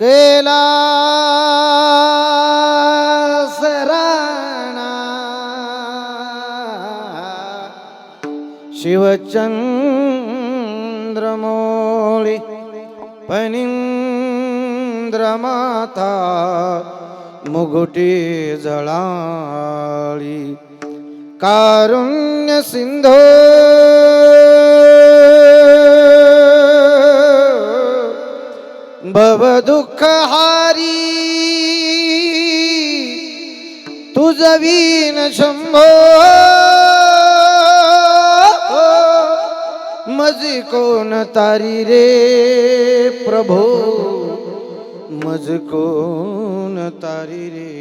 कैलासराणा शिवचंद्रमौळी फणींद्रमाता मुगुटी जळाळी कारुण्य सिंधू भव दुःख हारी तुझ वीन शंभो मज कोण तारी रे प्रभो मज कोण तारी रे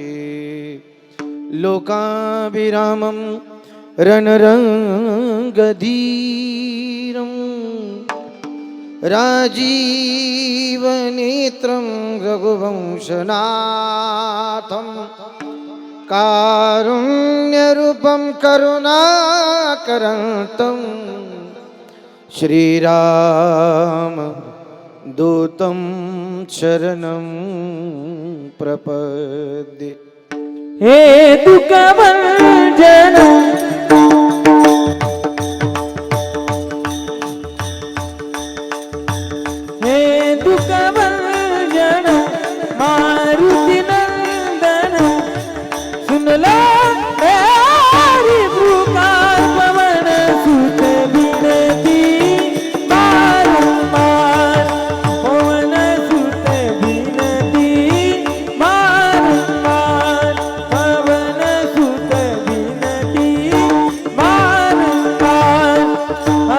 लोकाभिरामं रणरंगधीरं राजीवनेत्रं रघुवंशनाथं कारुण्यरूपं करुणाकरं श्रीराम दूतं शरणं प्रपद्ये। हे दुःखभंजन हे दुःखभंजन मारुती नंदन सुनला मेरी पुकार पवन सुत विनती बारंबार पवन सुत विनती बारंबार पवन सुत विनती बारंबार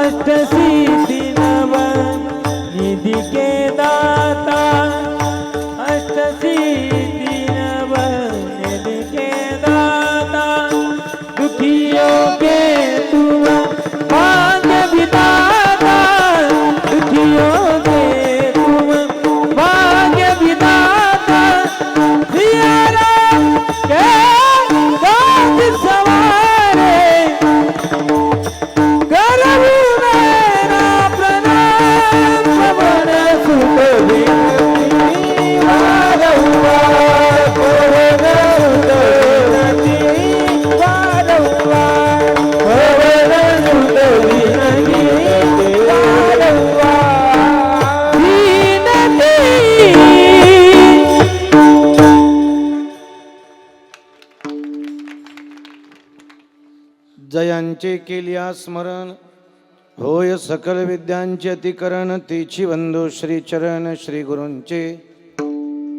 अष्टसिद्धि नव निधि के दाता अष्टसिद्धि नव निधि के दाता दुखियों के तुम भाग्य विधाता दुखियों के तुम भाग्य विधाता सिया राम के राज सवारे करहु मेरा प्रणाम पवन सुत विनती बारंबार पवन सुत विनती बारंबार पवन सुत विनती बारंबार विनती। जयांचे केलिया स्मरण होय सकल विद्यांचे अतिकरण तेची वंदो श्री चरण श्री गुरूंचे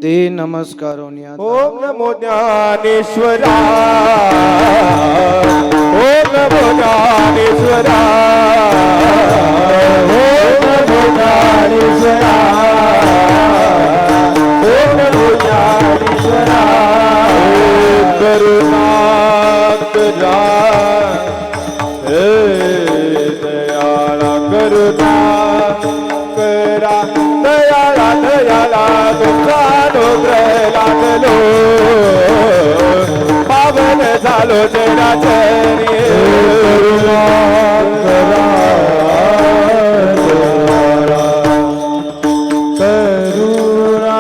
ते नमस्कारोनिया। ओम नमो ज्ञानेश्वरा ओम नमो ज्ञानेश्वरा ओम नमो ज्ञानेश्वरा ओम नमो ज्ञानेश्वरा करुणा हे दयाला करुणा करा दयाला दयाला दुःखानुग्रह लागलो पावन झालो तेरा चरणी करुणा करा करुणा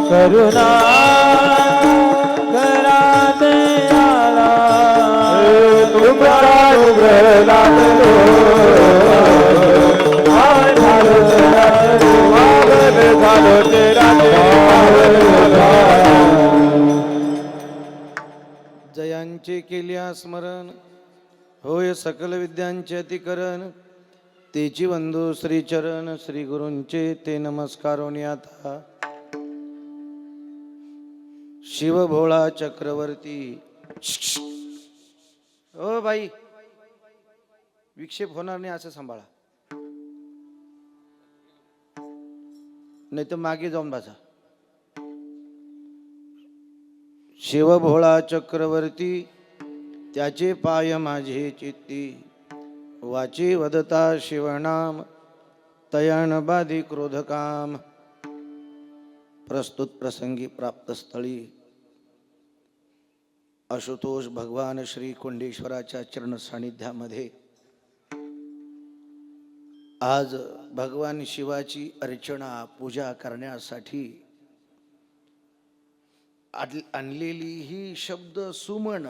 करुणा करा दयाला दुःखानुग्रह लागलो जयांचे केलिया स्मरण होय सकल विद्यांचे अतिकरण तेची वंदो श्री चरण श्री गुरूंचे ते नमस्कारोनी आता। शिव भोळा चक्रवर्ती ओ बाई विक्षेप होणार नाही असं सांभाळा नाही तर मागे जाऊन बसा। शिव भोळा चक्रवर्ती त्याचे पाय माझे चित्ती वाची वदता शिवनाम तयान बाधी क्रोधकाम प्रस्तुत प्रसंगी प्राप्त स्थळी आशुतोष भगवान श्री कुंडेश्वराच्या चरण सानिध्यामध्ये आज भगवान शिवाची अर्चना पूजा करण्यासाठी आणलेली ही शब्द सुमन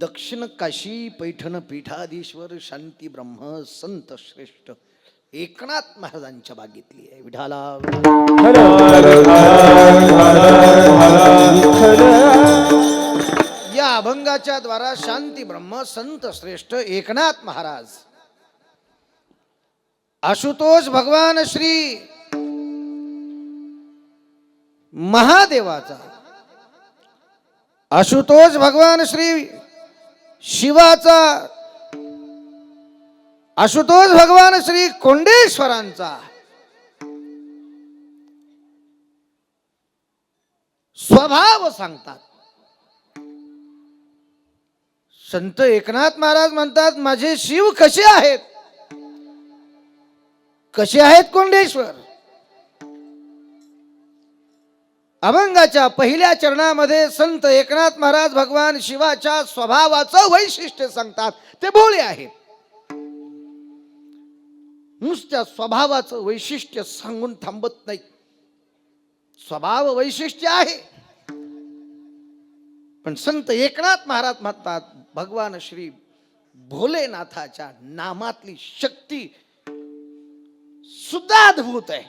दक्षिण काशी पैठण पीठाधीश्वर शांती ब्रह्म संत श्रेष्ठ एकनाथ महाराजांच्या बागेतली आहे. विठाला या अभंगाच्या द्वारा शांती ब्रह्म संत श्रेष्ठ एकनाथ महाराज आशुतोष भगवान श्री महादेवाचा आशुतोष भगवान श्री शिवाचा आशुतोष भगवान श्री कोंडेश्वरांचा स्वभाव सांगतात. संत एकनाथ महाराज म्हणतात माझे शिव कसे आहेत, कसे आहेत कोंडेश्वर. अभंगाच्या पहिल्या चरणामध्ये संत एकनाथ महाराज भगवान शिवाच्या स्वभावाचं वैशिष्ट्य सांगतात. ते भोळे आहेत. नुसत्या स्वभावाचं वैशिष्ट्य सांगून थांबत नाही. स्वभाव वैशिष्ट्य आहे, पण संत एकनाथ महाराज म्हणतात भगवान श्री भोलेनाथाच्या नामातली शक्ती सुद्धा अद्भुत आहे.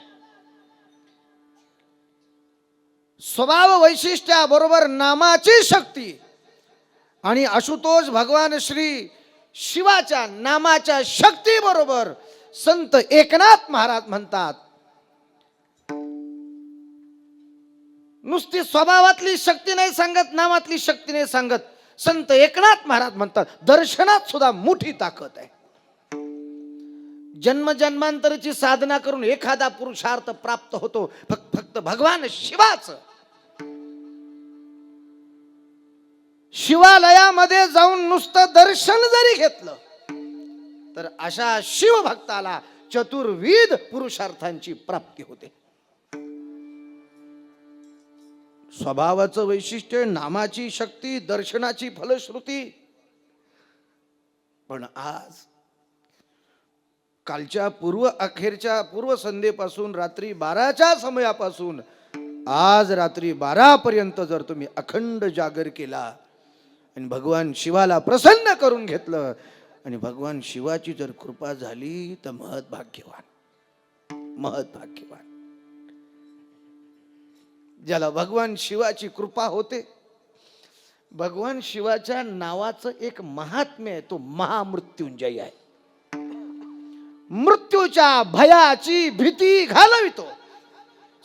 स्वभाव वैशिष्ट्याबरोबर नामाची शक्ती आणि आशुतोष भगवान श्री शिवाच्या नामाच्या शक्ती बरोबर संत एकनाथ महाराज म्हणतात नुसती स्वभावातली शक्ती नाही सांगत, नामातली शक्ती नाही सांगत. संत एकनाथ महाराज म्हणतात दर्शनात सुद्धा मोठी ताकद आहे. जन्मजन्मांतराची साधना करून एखादा पुरुषार्थ प्राप्त होतो फक्त भगवान शिवाचं. शिवालयामध्ये जाऊन नुसतं दर्शन जरी घेतलं तर अशा शिवभक्ताला चतुर्विध पुरुषार्थांची प्राप्ती होते. स्वभावाचं वैशिष्ट्य, नामाची शक्ती, दर्शनाची फलश्रुती. पण आज कालच्या अखेरच्या पूर्व संध्येपासून रात्री 12च्या समयापासून आज रात्री 12 पर्यंत जर तुम्ही अखंड जागर केला आणि भगवान शिवाला प्रसन्न करून घेतलं आणि भगवान शिवाची जर कृपा झाली तर महत भाग्यवान. ज्याला भगवान शिवाची कृपा होते, भगवान शिवाच्या नावाचं एक महात्म्य आहे, तो महामृत्युंजय आहे. मृत्यूच्या भयाची भीती घालवितो.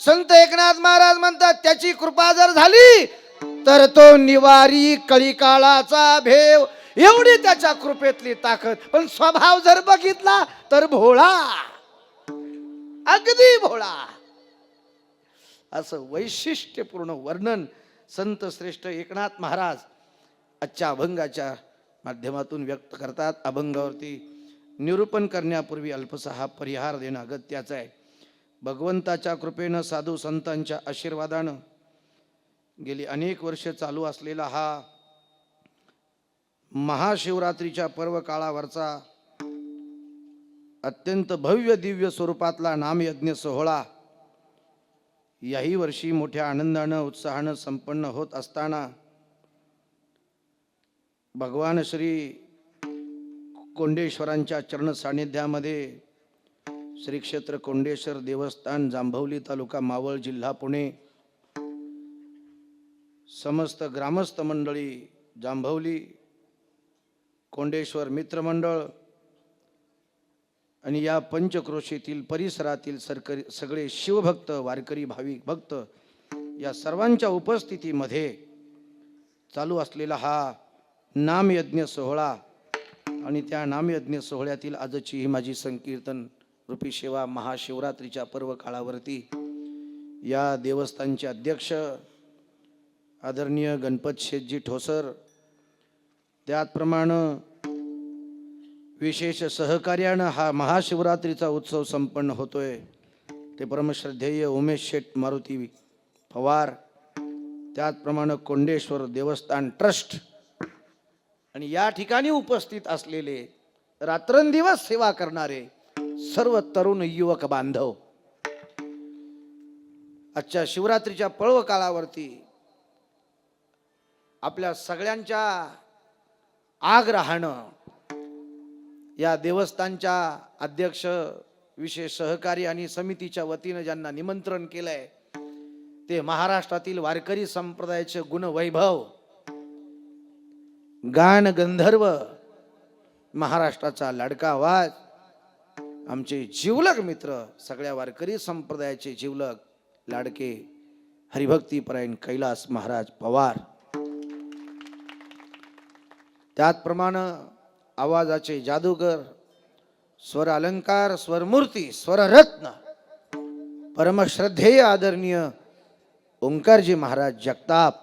संत एकनाथ महाराज म्हणतात त्याची कृपा जर झाली तर तो निवारी कलिकाळाचा भेव, एवढी त्याच्या कृपेतली ताकद. पण स्वभाव जर बघितला तर भोळा, अगदी भोळा. असं वैशिष्ट्यपूर्ण वर्णन संत श्रेष्ठ एकनाथ महाराज आजच्या अभंगाच्या माध्यमातून व्यक्त करतात. अभंगावरती निरूपण करण्यापूर्वी अल्पसा हा परिहार देणं अगत्याचं आहे. भगवंताच्या कृपेनं, साधू संतांच्या आशीर्वादानं गेली अनेक वर्ष चालू असलेला हा महाशिवरात्रीच्या पर्व काळावरचा अत्यंत भव्य दिव्य स्वरूपातला नामयज्ञ सोहळा याही वर्षी मोठ्या आनंदानं उत्साहानं संपन्न होत असताना भगवान श्री कोंडेश्वरांच्या चरण सानिध्यामध्ये श्री क्षेत्र कोंडेश्वर देवस्थान, जांभवली तालुका मावळ, जिल्हा पुणे, समस्त ग्रामस्थ मंडळी, जांभवली कोंडेश्वर मित्रमंडळ आणि या पंचक्रोशीतील परिसरातील सगळे शिवभक्त, वारकरी, भाविक भक्त या सर्वांच्या उपस्थितीमध्ये चालू असलेला हा नामयज्ञ सोहळा आणि त्या नामयज्ञ सोहळ्यातील आजची ही माझी संकीर्तन रूपी सेवा महाशिवरात्रीच्या पर्व काळावरती या देवस्थानचे अध्यक्ष आदरणीय गणपत शेठजी ठोसर, त्याचप्रमाणे विशेष सहकार्यानं हा महाशिवरात्रीचा उत्सव संपन्न होतोय ते परमश्रद्धेय उमेश शेठ मारुती पवार, त्याचप्रमाणे कोंडेश्वर देवस्थान ट्रस्ट आणि या ठिकाणी उपस्थित असलेले रात्रंदिवस सेवा करणारे सर्व तरुण युवक बांधव, आजच्या शिवरात्रीच्या पर्व काळावरती आपल्या सगळ्यांच्या आग्रहानं या देवस्थानच्या अध्यक्ष, विशेष सहकारी आणि समितीच्या वतीनं ज्यांना निमंत्रण केलंय ते महाराष्ट्रातील वारकरी संप्रदायाचे गुणवैभव, गान गंधर्व, महाराष्ट्राचा लाडका आवाज, आमचे जिवलग मित्र, सगळ्या वारकरी संप्रदायाचे जिवलग लाडके हरिभक्तीपरायण कैलास महाराज पवार. त्याचप्रमाणे आवाजाचे जादूगर, स्वर अलंकार, स्वरमूर्ती, स्वररत्न, परमश्रद्धेय आदरणीय ओंकारजी महाराज जगताप.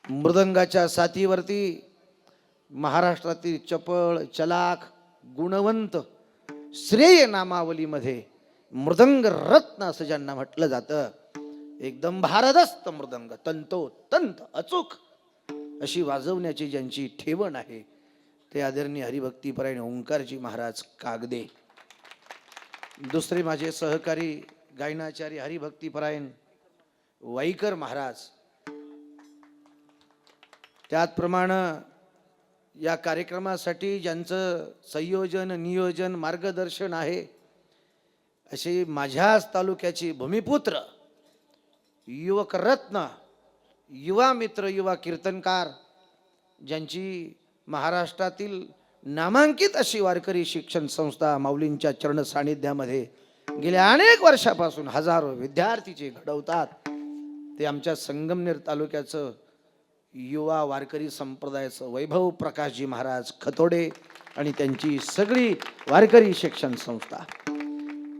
मृदंगाच्या साथीवरती महाराष्ट्रातील चपळ, चलाख, गुणवंत, श्रेय नामावलीमध्ये मृदंग रत्न असं ज्यांना म्हटलं जातं, एकदम भारदस्त मृदंग, तंतोतंत अचूक अशी वाजवण्याची ज्यांची ठेवण आहे ते आदरणीय हरिभक्तीपरायण ओंकारजी महाराज कागदे. दुसरे माझे सहकारी गायनाचार्य हरिभक्तीपरायण वाईकर महाराज. त्याचप्रमाणे या कार्यक्रमासाठी ज्यांचं संयोजन, नियोजन, मार्गदर्शन आहे असे माझ्याच तालुक्याचे भूमिपुत्र, युवक रत्न, युवा मित्र, युवा कीर्तनकार, ज्यांची महाराष्ट्रातील नामांकित अशी वारकरी शिक्षण संस्था माऊलींच्या चरण सानिध्यामध्ये गेल्या अनेक वर्षापासून हजारो विद्यार्थी घडवतात, ते आमच्या संगमनेर तालुक्याचं युवा वारकरी संप्रदायाचं वैभव प्रकाशजी महाराज खतोडे आणि त्यांची सगळी वारकरी शिक्षण संस्था.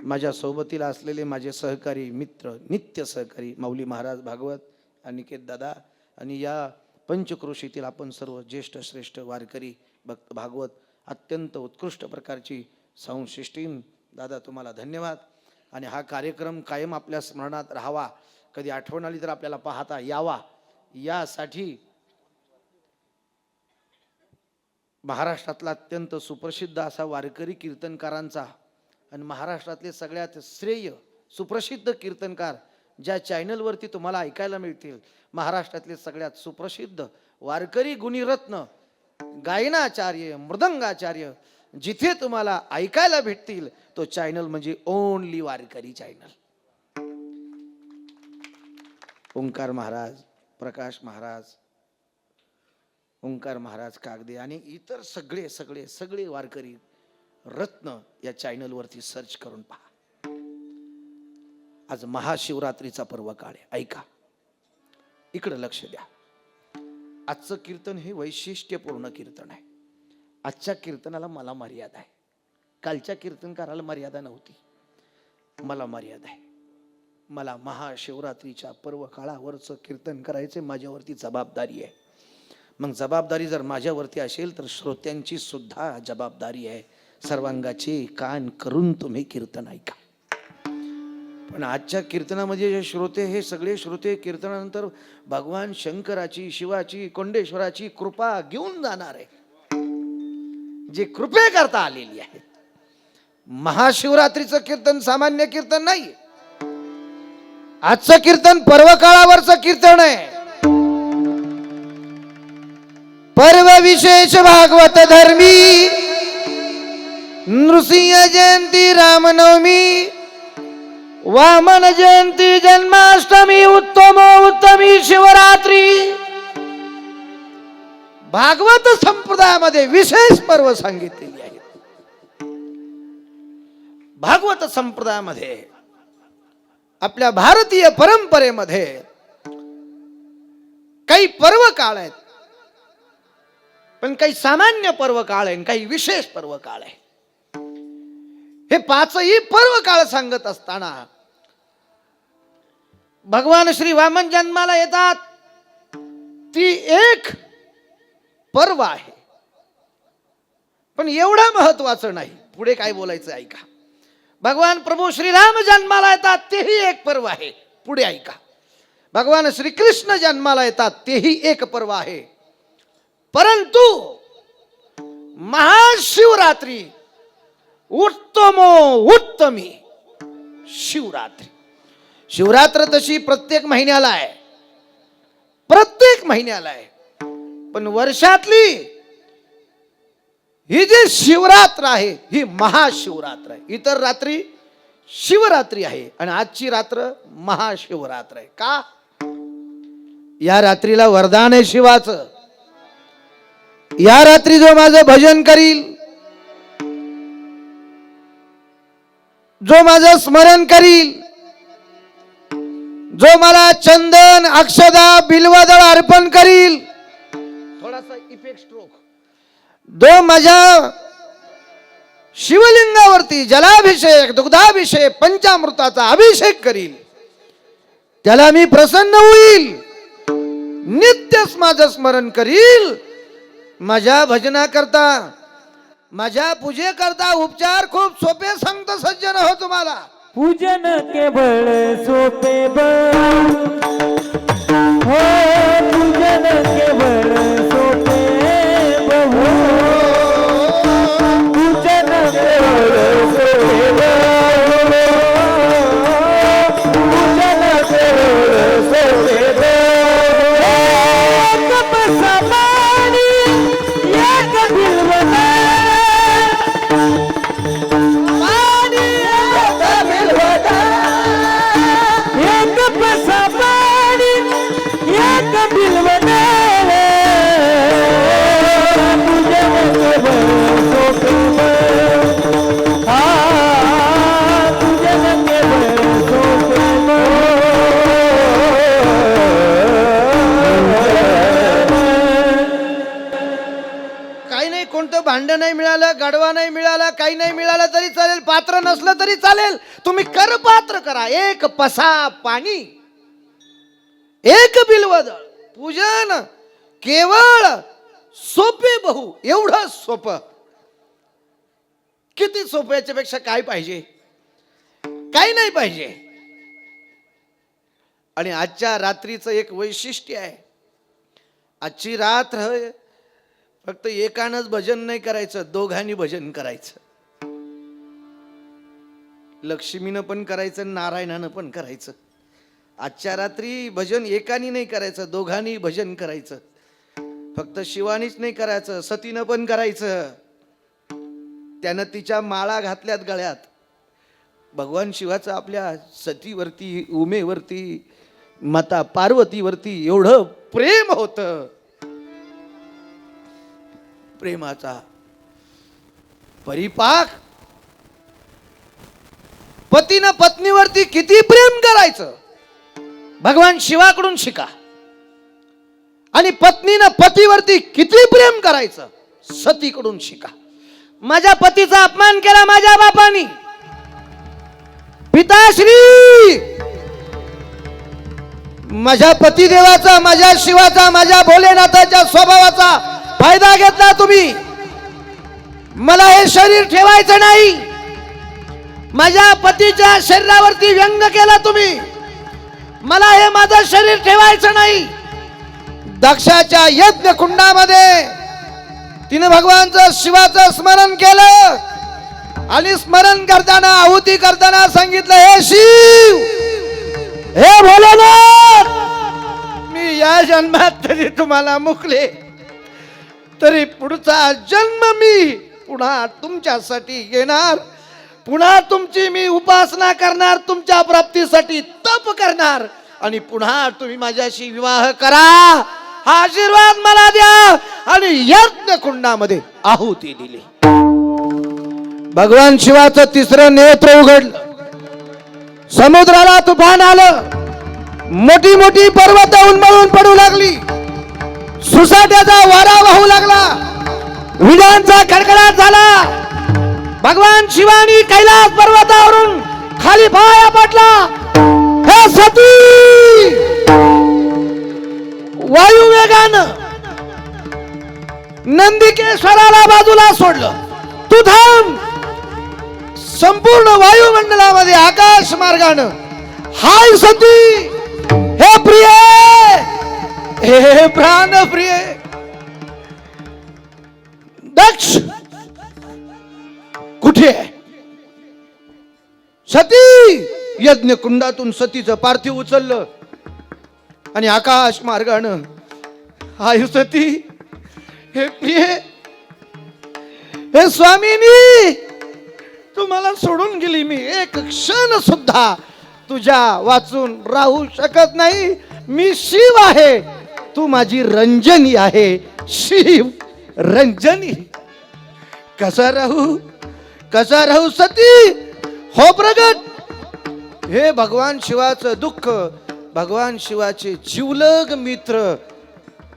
माझ्या सोबतीला असलेले माझे सहकारी मित्र, नित्य सहकारी माऊली महाराज भागवत, अनिकेत दादा आणि या पंचक्रोशीतील आपण सर्व ज्येष्ठ श्रेष्ठ वारकरी भक्त भागवत, अत्यंत उत्कृष्ट प्रकारची साऊंड सिस्टीम. दादा तुम्हाला धन्यवाद. आणि हा कार्यक्रम कायम आपल्या स्मरणात राहावा, कधी आठवण आली तर आपल्याला पाहता यावा, यासाठी महाराष्ट्रातला अत्यंत सुप्रसिद्ध असा वारकरी कीर्तनकारांचा आणि महाराष्ट्रातले सगळ्यात श्रेय सुप्रसिद्ध कीर्तनकार ज्या चॅनलवरती तुम्हाला ऐकायला मिळतील, महाराष्ट्रातले सगळ्यात सुप्रसिद्ध वारकरी गुणीरत्न, गायनाचार्य, मृदंगाचार्य जिथे तुम्हाला ऐकायला भेटतील तो चॅनल म्हणजे ओनली वारकरी चॅनल. ओंकार महाराज, प्रकाश महाराज, ओंकार महाराज कागदे आणि इतर सगळे सगळे सगळे वारकरी रत्न या चॅनलवरती सर्च करून पहा. आज महाशिवरात्रीचा पर्व काळ आहे. ऐका, इकडे लक्ष द्या. आजचं कीर्तन हे वैशिष्ट्यपूर्ण कीर्तन आहे. आजच्या कीर्तनाला मला मर्यादा आहे. कालच्या कीर्तनकाराला मर्यादा नव्हती, मला मर्यादा आहे. मला महाशिवरात्रीच्या पर्व काळावरचं कीर्तन करायचे, माझ्यावरती जबाबदारी आहे. मग जबाबदारी जर माझ्यावरती असेल तर श्रोत्यांची सुद्धा जबाबदारी आहे. सर्वांगाचे कान करून तुम्ही कीर्तन ऐका. पण आजच्या कीर्तनामध्ये जे श्रोते, हे सगळे श्रोते कीर्तनानंतर भगवान शंकराची, शिवाची, कोंडेश्वराची कृपा घेऊन जाणार आहे, जे कृपे करता आलेली आहे. महाशिवरात्रीचं कीर्तन सामान्य कीर्तन नाही. आजचं कीर्तन पर्व काळावरचं कीर्तन आहे. पर्व विशेष भागवत धर्मी, नृसिंह जयंती, रामनवमी, वामन जयंती, जन्माष्टमी, उत्तमी शिवरात्री. भागवत संप्रदायामध्ये विशेष पर्व सांगितलेली आहेत. भागवत संप्रदायामध्ये आपल्या भारतीय परंपरेमध्ये काही पर्व काळ आहेत, पण काही सामान्य पर्व काळ आहे, काही विशेष पर्व काळ आहे. हे पाचही पर्व काळ सांगत असताना भगवान श्री वामन जन्माला येतात, ती एक पर्व आहे. पण एवढं महत्वाचं नाही. पुढे काय बोलायचं ऐका. भगवान प्रभू श्रीराम जन्माला येतात, तेही एक पर्व आहे. पुढे ऐका. भगवान श्रीकृष्ण जन्माला येतात, तेही एक पर्व आहे. परंतु महाशिवरात्री उत्तमो उत्तमी शिवरात्री. शिवरात्र तशी प्रत्येक महिन्याला आहे, प्रत्येक महिन्याला आहे, पण वर्षातली ही जी शिवरात्र आहे ही महाशिवरात्र आहे. इतर रात्री शिवरात्री आहे आणि आजची रात्र महाशिवरात्र आहे. का? या रात्रीला वरदान आहे शिवाचं. या रात्री जो माझं भजन करील, जो माझं स्मरण करील, जो मला चंदन अक्षदा बिल्वदळ अर्पण करील, थोडासा इफेक्ट स्ट्रोक, जो माझ्या शिवलिंगावरती जलाभिषेक दुग्धाभिषेक पंचामृताचा अभिषेक करील, त्याला मी प्रसन्न होईल, नित्यच माझं स्मरण करील. माझ्या भजनाकरता, माझ्या पूजेकरता उपचार खूप सोपे सांगतो सज्जन हो तुम्हाला. पूजन केवळ सोपे हो, पूजन केवळ सोपे हो, पूजन केवळ सोपे, पूजन केवळ सोपे. एक पसामानी एक बिल्वदळ, एक पसामानी एक बिल्वदळ, पूजन केवळ सोपे, हा पूजन केवळ सोपे. काही नाही, कोणतं भांड नाही मिळालं, गाडवा नाही मिळाला, काही नाही मिळालं तरी चालेल, पात्र नसलं तरी चालेल, तुम्ही करपात्र करा. एक पसा पाणी एक बिल्वदळ, पूजन केवळ सोपे बहु. एवढं सोपं, किती सोपं, याच्यापेक्षा काय पाहिजे? काही नाही पाहिजे. आणि आजच्या रात्रीचं एक वैशिष्ट्य आहे. आजची रात्र फक्त एकानंच भजन नाही करायचं, दोघांनी भजन करायचं. लक्ष्मीनं पण करायचं, नारायणानं पण करायचं. आजच्या रात्री भजन एकानी नाही करायचं, दोघांनी भजन करायचं. फक्त शिवानीच नाही करायचं, सतीनं पण करायचं. त्यानं तिच्या माळा घातल्यात गळ्यात. भगवान शिवाचं आपल्या सतीवरती, उमेवरती, माता पार्वतीवरती एवढं प्रेम होतं. प्रेमाचा परिपाक. पतीनं पत्नीवरती किती प्रेम करायचं भगवान शिवाकडून शिका. आणि पत्नीनं पतीवरती किती प्रेम करायचं सतीकडून शिका. माझ्या पतीचा अपमान केला माझ्या बापानी, पिताश्री, माझ्या पतिदेवाचा, माझ्या शिवाचा, माझ्या भोलेनाथाच्या स्वभावाचा फायदा घेतला तुम्ही. मला हे शरीर ठेवायचं नाही. माझ्या पतीच्या शरीरावरती व्यंग केला तुम्ही. मला हे माझं शरीर ठेवायचं नाही. दक्षाच्या यज्ञ कुंडामध्ये तिने भगवानचं शिवाचं स्मरण केलं आणि स्मरण करताना, आहुती करताना सांगितलं, हे शिव, हे भोलेनाथ, मी या जन्मात तरी तुम्हाला मुकले, तरी पुढचा जन्म मी पुन्हा तुमच्यासाठी येणार, पुन्हा तुमची मी उपासना करणार, तुमच्या प्राप्तीसाठी तप करणार आणि पुन्हा तुम्ही माझ्याशी विवाह करा, हा आशीर्वाद मला द्या. आणि यज्ञ कुंडामध्ये आहुती दिली. भगवान शिवाचं तिसरं नेत्र उघडलं. समुद्राला तुफान आलं. मोठी मोठी पर्वत उन्मळून पडू लागली. सुसाट्याचा वारा वाहू लागला. विजांचा कडकडाट झाला. भगवान शिवानी कैलास पर्वतावरून खाली पाया पडला. हे सती, वायुवेगानं नंदिकेश्वराला बाजूला सोडलं. तू थांब. संपूर्ण वायुमंडलामध्ये आकाश मार्गानं, हाय सती, हे प्रिय, हे प्राण प्रिय, दक्ष कुठे आहे? सती! यज्ञ कुंडातून सतीचं पार्थिव उचललं आणि आकाश मार्गानं, आयु सती, हे प्रिय, हे स्वामिनी, तुम्हाला सोडून गेली मी एक क्षण सुद्धा तुझ्या वाचून राहू शकत नाही. मी शिव आहे, तू माझी रंजनी आहे. शिव रंजनी, कसा राहू सती, हो प्रगट. हे भगवान शिवाचं दुःख, भगवान शिवाचे जिवलग मित्र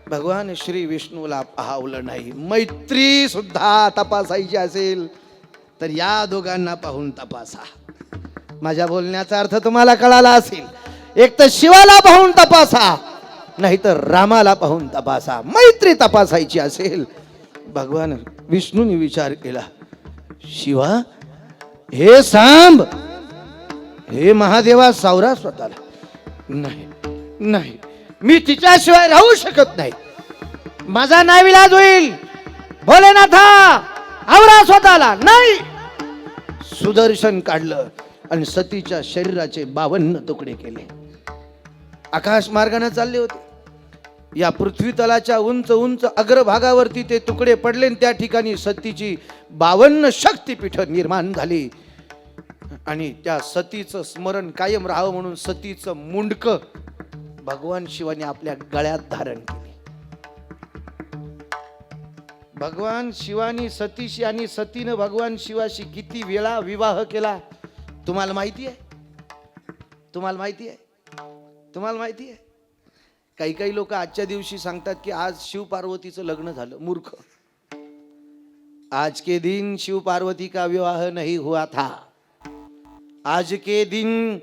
भगवान श्री विष्णूला पाहवलं नाही. मैत्री सुद्धा तपासायची असेल तर या दोघांना पाहून तपासा. माझ्या बोलण्याचा अर्थ तुम्हाला कळाला असेल. एक तर शिवाला पाहून तपासा, नाही तर रामाला पाहून तपासा. मैत्री तपासायची असेल, भगवान विष्णूने विचार केला, शिवा हे सांब, हे महादेवा सावरा स्वतःला. नाही, मी तिच्याशिवाय राहू शकत नाही. माझा नाविलाज होईल. भोलेनाथा, आवरा स्वतःला. नाही, सुदर्शन काढलं आणि सतीच्या शरीराचे 52 तुकडे केले. आकाश मार्गाने चालले होते. या पृथ्वी तलाच्या उंच उंच अग्रभागावरती ते तुकडे पडले आणि त्या ठिकाणी सतीची 52 शक्तिपीठ निर्माण झाली. आणि त्या सतीचं स्मरण कायम राहावं म्हणून सतीचं मुंडकं भगवान शिवाने आपल्या गळ्यात धारण केले. भगवान शिवानी सतीशी आणि सतीनं भगवान शिवाशी किती वेळा विवाह केला तुम्हाला माहिती आहे? तुम्हाला माहिती आहे? काही लोक आजच्या दिवशी सांगतात की आज शिव पार्वतीचं लग्न झालं. मूर्ख. आज के दिन शिव पार्वती का विवाह नहीं हुआ था. आज के दिन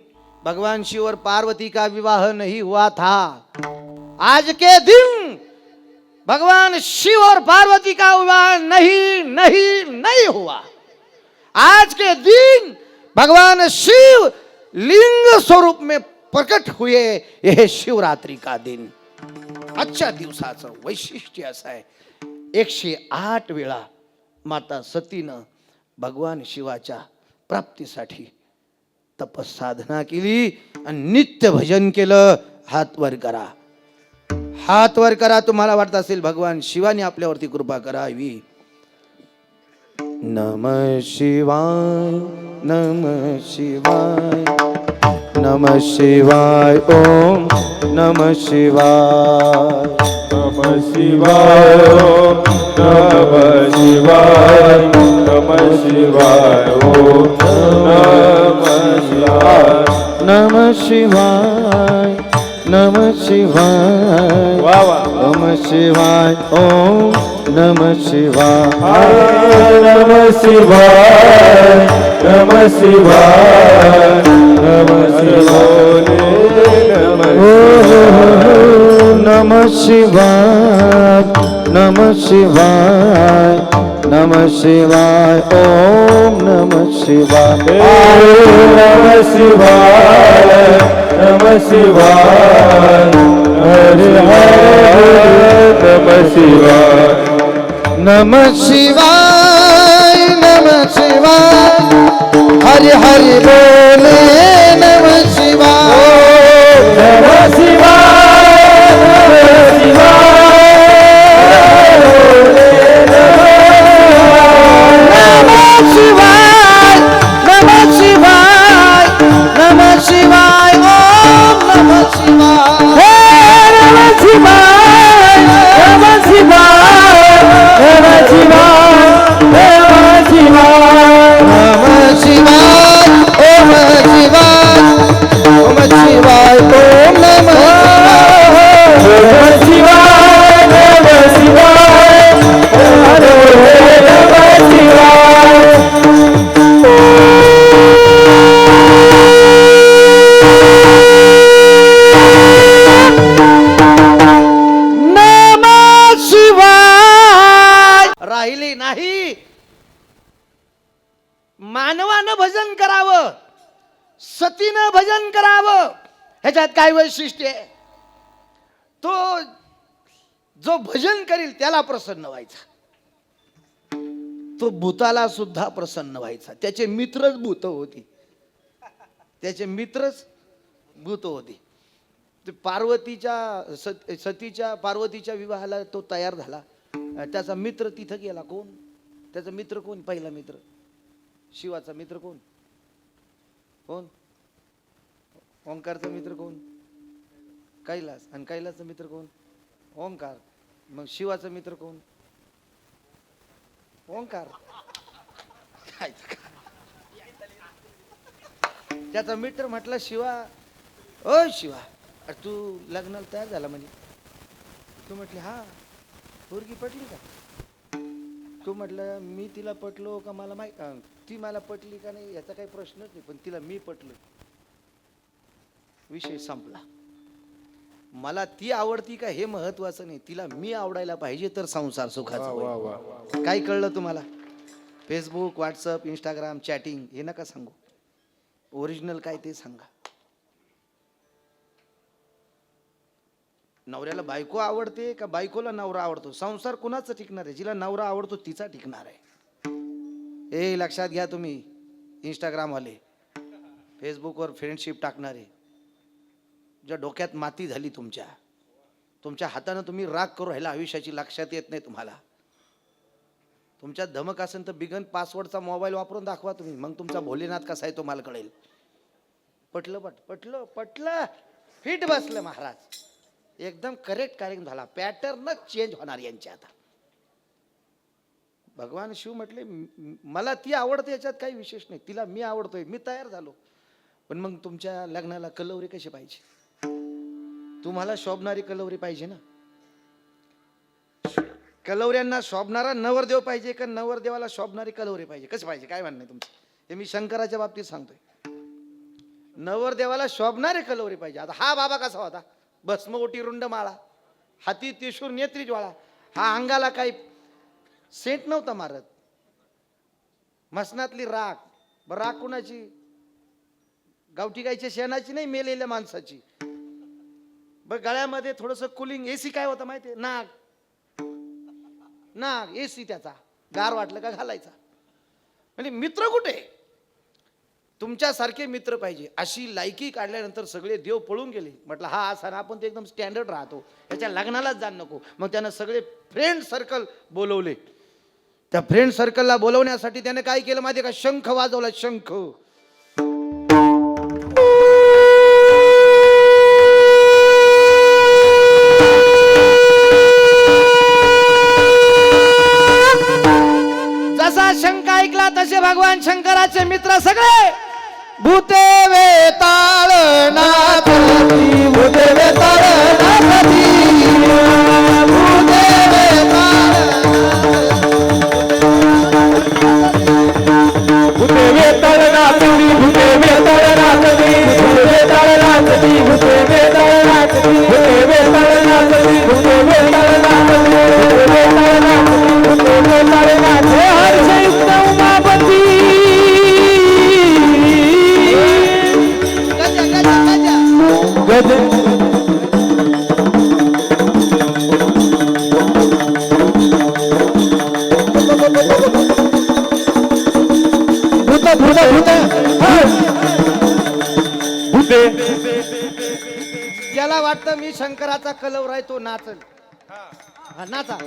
भगवान शिव और पार्वती का विवाह नहीं हुआ था. आज के दिन भगवान शिव और पार्वती का विवाह नहीं हुआ. आज के दिन भगवान शिव लिंग स्वरूप में प्रकट हुए. यह शिवरात्रि का दिन. आजच्या दिवसाचं वैशिष्ट्य असं आहे, 108 वेळा माता सतीनं भगवान शिवाच्या प्राप्तीसाठी तपसाधना केली आणि नित्य भजन केलं. हात वर करा. तुम्हाला वाटत असेल भगवान शिवाने आपल्यावरती कृपा करावी. नमः शिवाय, नमः शिवाय, नमः शिवाय, ओम नमः शिवाय, नमः शिवाय, ओम नमः शिवाय, नमः शिवाय, ओम नमः शिवाय, नमः शिवाय, नमः शिवाय, वा वा, नमः शिवाय, ओम नमः शिवाय, नमः शिवाय, नमः शिवाय, नमः शिवाय, नमः शिवाय, नमः शिवाय, नमः शिवाय, ओम नमः शिवाय, नमः शिवाय, नमः शिवाय, हरे हरे नमः शिवाय, नमः शिवाय, नमः शिवाय, हरि हरि बोले नमः शिवाय, नमः शिवाय, नमः शिवाय, नमः शिवाय, नमः शिवाय, नमः शिवाय, ओम नमः शिवाय, नमः शिवाय, नमः शिवाय, नमः शिवाय, नमः शिवाय, नमः शिवाय, ओम शिवाय, ओम शिवाय, ओम नमः नमः शिवाय, नमः शिवाय, हरे हरे नमः शिवाय. नमः शिवाय. राहिली नाही. मानवानं भजन करावं, सतीनं भजन करावं. ह्याच्यात काय वैशिष्ट्य आहे? तो जो भजन करील त्याला प्रसन्न व्हायचा. तो भूताला सुद्धा प्रसन्न व्हायचा. त्याचे मित्रच भूत होती, त्याचे मित्रच भूत होती. ते पार्वतीच्या विवाहाला तो तयार झाला. त्याचा मित्र तिथं गेला. कोण त्याचा मित्र? कोण पहिला मित्र? शिवाचा मित्र कोण? कोण? ओंकारचा मित्र कोण? कैलास. आणि कैलासचा मित्र कोण? ओंकार. मग शिवाचा मित्र कोण? ओंकार. त्याचा मित्र म्हटला, शिवा, ओ शिवा, अरे तू लग्नाला तयार झाला म्हणजे? तू म्हटली हा. पोरगी पटली का? तू म्हटलं मी तिला पटलो का मला ती मला पटली का नाही याचा काही प्रश्नच नाही, पण तिला मी पटलो. विषय संपला. मला ती आवडती का हे महत्वाचं नाही, तिला मी आवडायला पाहिजे तर संसार सुखाचा होईल. काय कळलं तुम्हाला? फेसबुक, व्हॉट्सअप, इंस्टाग्राम, चॅटिंग हे नका सांगू. ओरिजिनल काय ते सांगा. नवऱ्याला बायको आवडते का बायकोला नवरा आवडतो? संसार कुणाचा टिकणार आहे? जिला नवरा आवडतो तिचा टिकणार आहे. हे लक्षात घ्या तुम्ही. इंस्टाग्रामवाले, फेसबुकवर फ्रेंडशिप टाकणारे, ज्या डोक्यात माती झाली तुमच्या हातानं तुम्ही राग करू राहिला आयुष्याची, लक्षात येत नाही तुम्हाला. तुमच्यात धमक असेल तर बिगन पासवर्डचा मोबाईल वापरून दाखवा तुम्ही, मग तुमचा भोलेनाथ कसा आहे तुम्हाला कळेल. पटलं फिट बसलं महाराज. एकदम करेक्ट कार्यक्रम झाला. पॅटर्नच चेंज होणार यांचे आता. भगवान शिव म्हटले मला ती आवडते, याच्यात काही विशेष नाही, तिला मी आवडतोय, मी तयार झालो. पण मग तुमच्या लग्नाला कलवरी कशी पाहिजे? तुम्हाला शोभणारी कलवरी पाहिजे ना. कलवऱ्यांना शोभणारा नवरदेव पाहिजे का नवरदेवाला शोभणारी कलवरी पाहिजे? कसं पाहिजे? काय म्हणणं आहे तुमचं? हे मी शंकराच्या बाबतीत सांगतोय. नवरदेवाला शोभणारे कलवरी पाहिजे. आता हा बाबा कसा होता? भस्म ओटी रुंड माळा, हाती त्रिशूळ नेत्री ज्वाळा. हा अंगाला काही सेंट नव्हता मारत. मसनातली राख. राख कुणाची? गावठी गायच्या शेणाची नाही, मेलेल्या माणसाची. बघ गळ्यामध्ये थोडस कुलिंग. एसी काय होतं माहितीये? नाग एसी. त्याचा गार वाटलं का घालायचा. म्हणजे मित्र कुठे? तुमच्यासारखे मित्र पाहिजे. अशी लायकी काढल्यानंतर सगळे देव पळून गेले. म्हटलं हा असा ना, आपण ते एकदम स्टँडर्ड राहतो, त्याच्या लग्नालाच जाण नको. मग त्यानं सगळे फ्रेंड सर्कल बोलवले. त्या फ्रेंड सर्कलला बोलवण्यासाठी त्याने काय केलं माहिती का? शंख वाजवला. शंख. जसा शंख ऐकला तसे भगवान शंकराचे मित्र सगळे भूते वेताळ नाथी, भूते वेताळ नाथी, भूते वेताळ, भूते वेताळ नाचती, भूते वेताळ नाचती, भूते वेताळ नाचती, भूते वेताळ नाचती, भूते वेताळ नाचती, भूते वेताळ नाचती, भूते वेताळ नाचती, भूते वेताळ नाचती. हर्षयुक्त उमापती गज ज्याला वाटतं मी शंकराचा कलवर आहे तो नाचल. नाचा.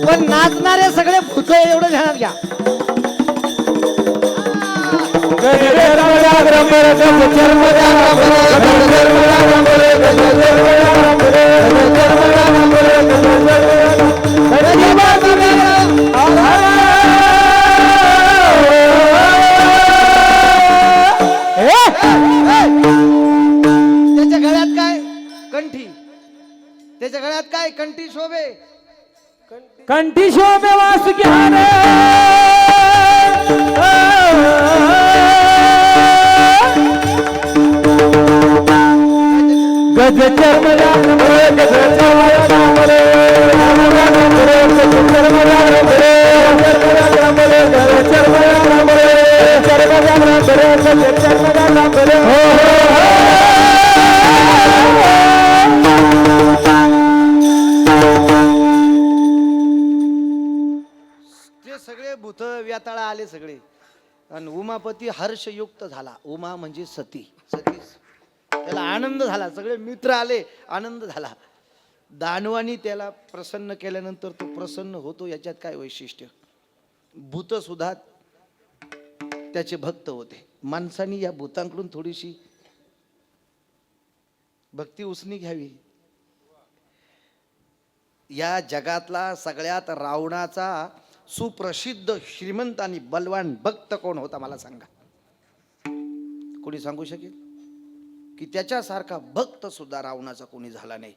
पण नाचणारे सगळे भूत एवढं ध्यानात घ्या. त्याच्या गळ्यात काय? कंठी. त्याच्या गळ्यात काय? कंठी शोभे. कंठी शोभे वासुकी हार, गज चर्म राम रे, गज चर्म राम रे, राम राम रे, गज चर्म राम रे, राम रे, गज चर्म राम रे, चर्म राम रे, गज चर्म राम रे. आणि उमापती हर्षयुक्त झाला. उमा म्हणजे सती. सती त्याला आनंद झाला, सगळे मित्र आले, आनंद झाला. दानवानी त्याला प्रसन्न केल्यानंतर तो प्रसन्न होतो. याच्यात काय वैशिष्ट्य? भूत सुद्धा त्याचे भक्त होते. माणसानी या भूतांकडून थोडीशी भक्ती उसनी घ्यावी. या जगातला सगळ्यात रावणाचा सुप्रसिद्ध श्रीमंत आणि बलवान भक्त कोण होता मला सांगा? कोणी सांगू शकेल? की त्याच्यासारखा भक्त सुद्धा रावणाचा कोणी झाला नाही.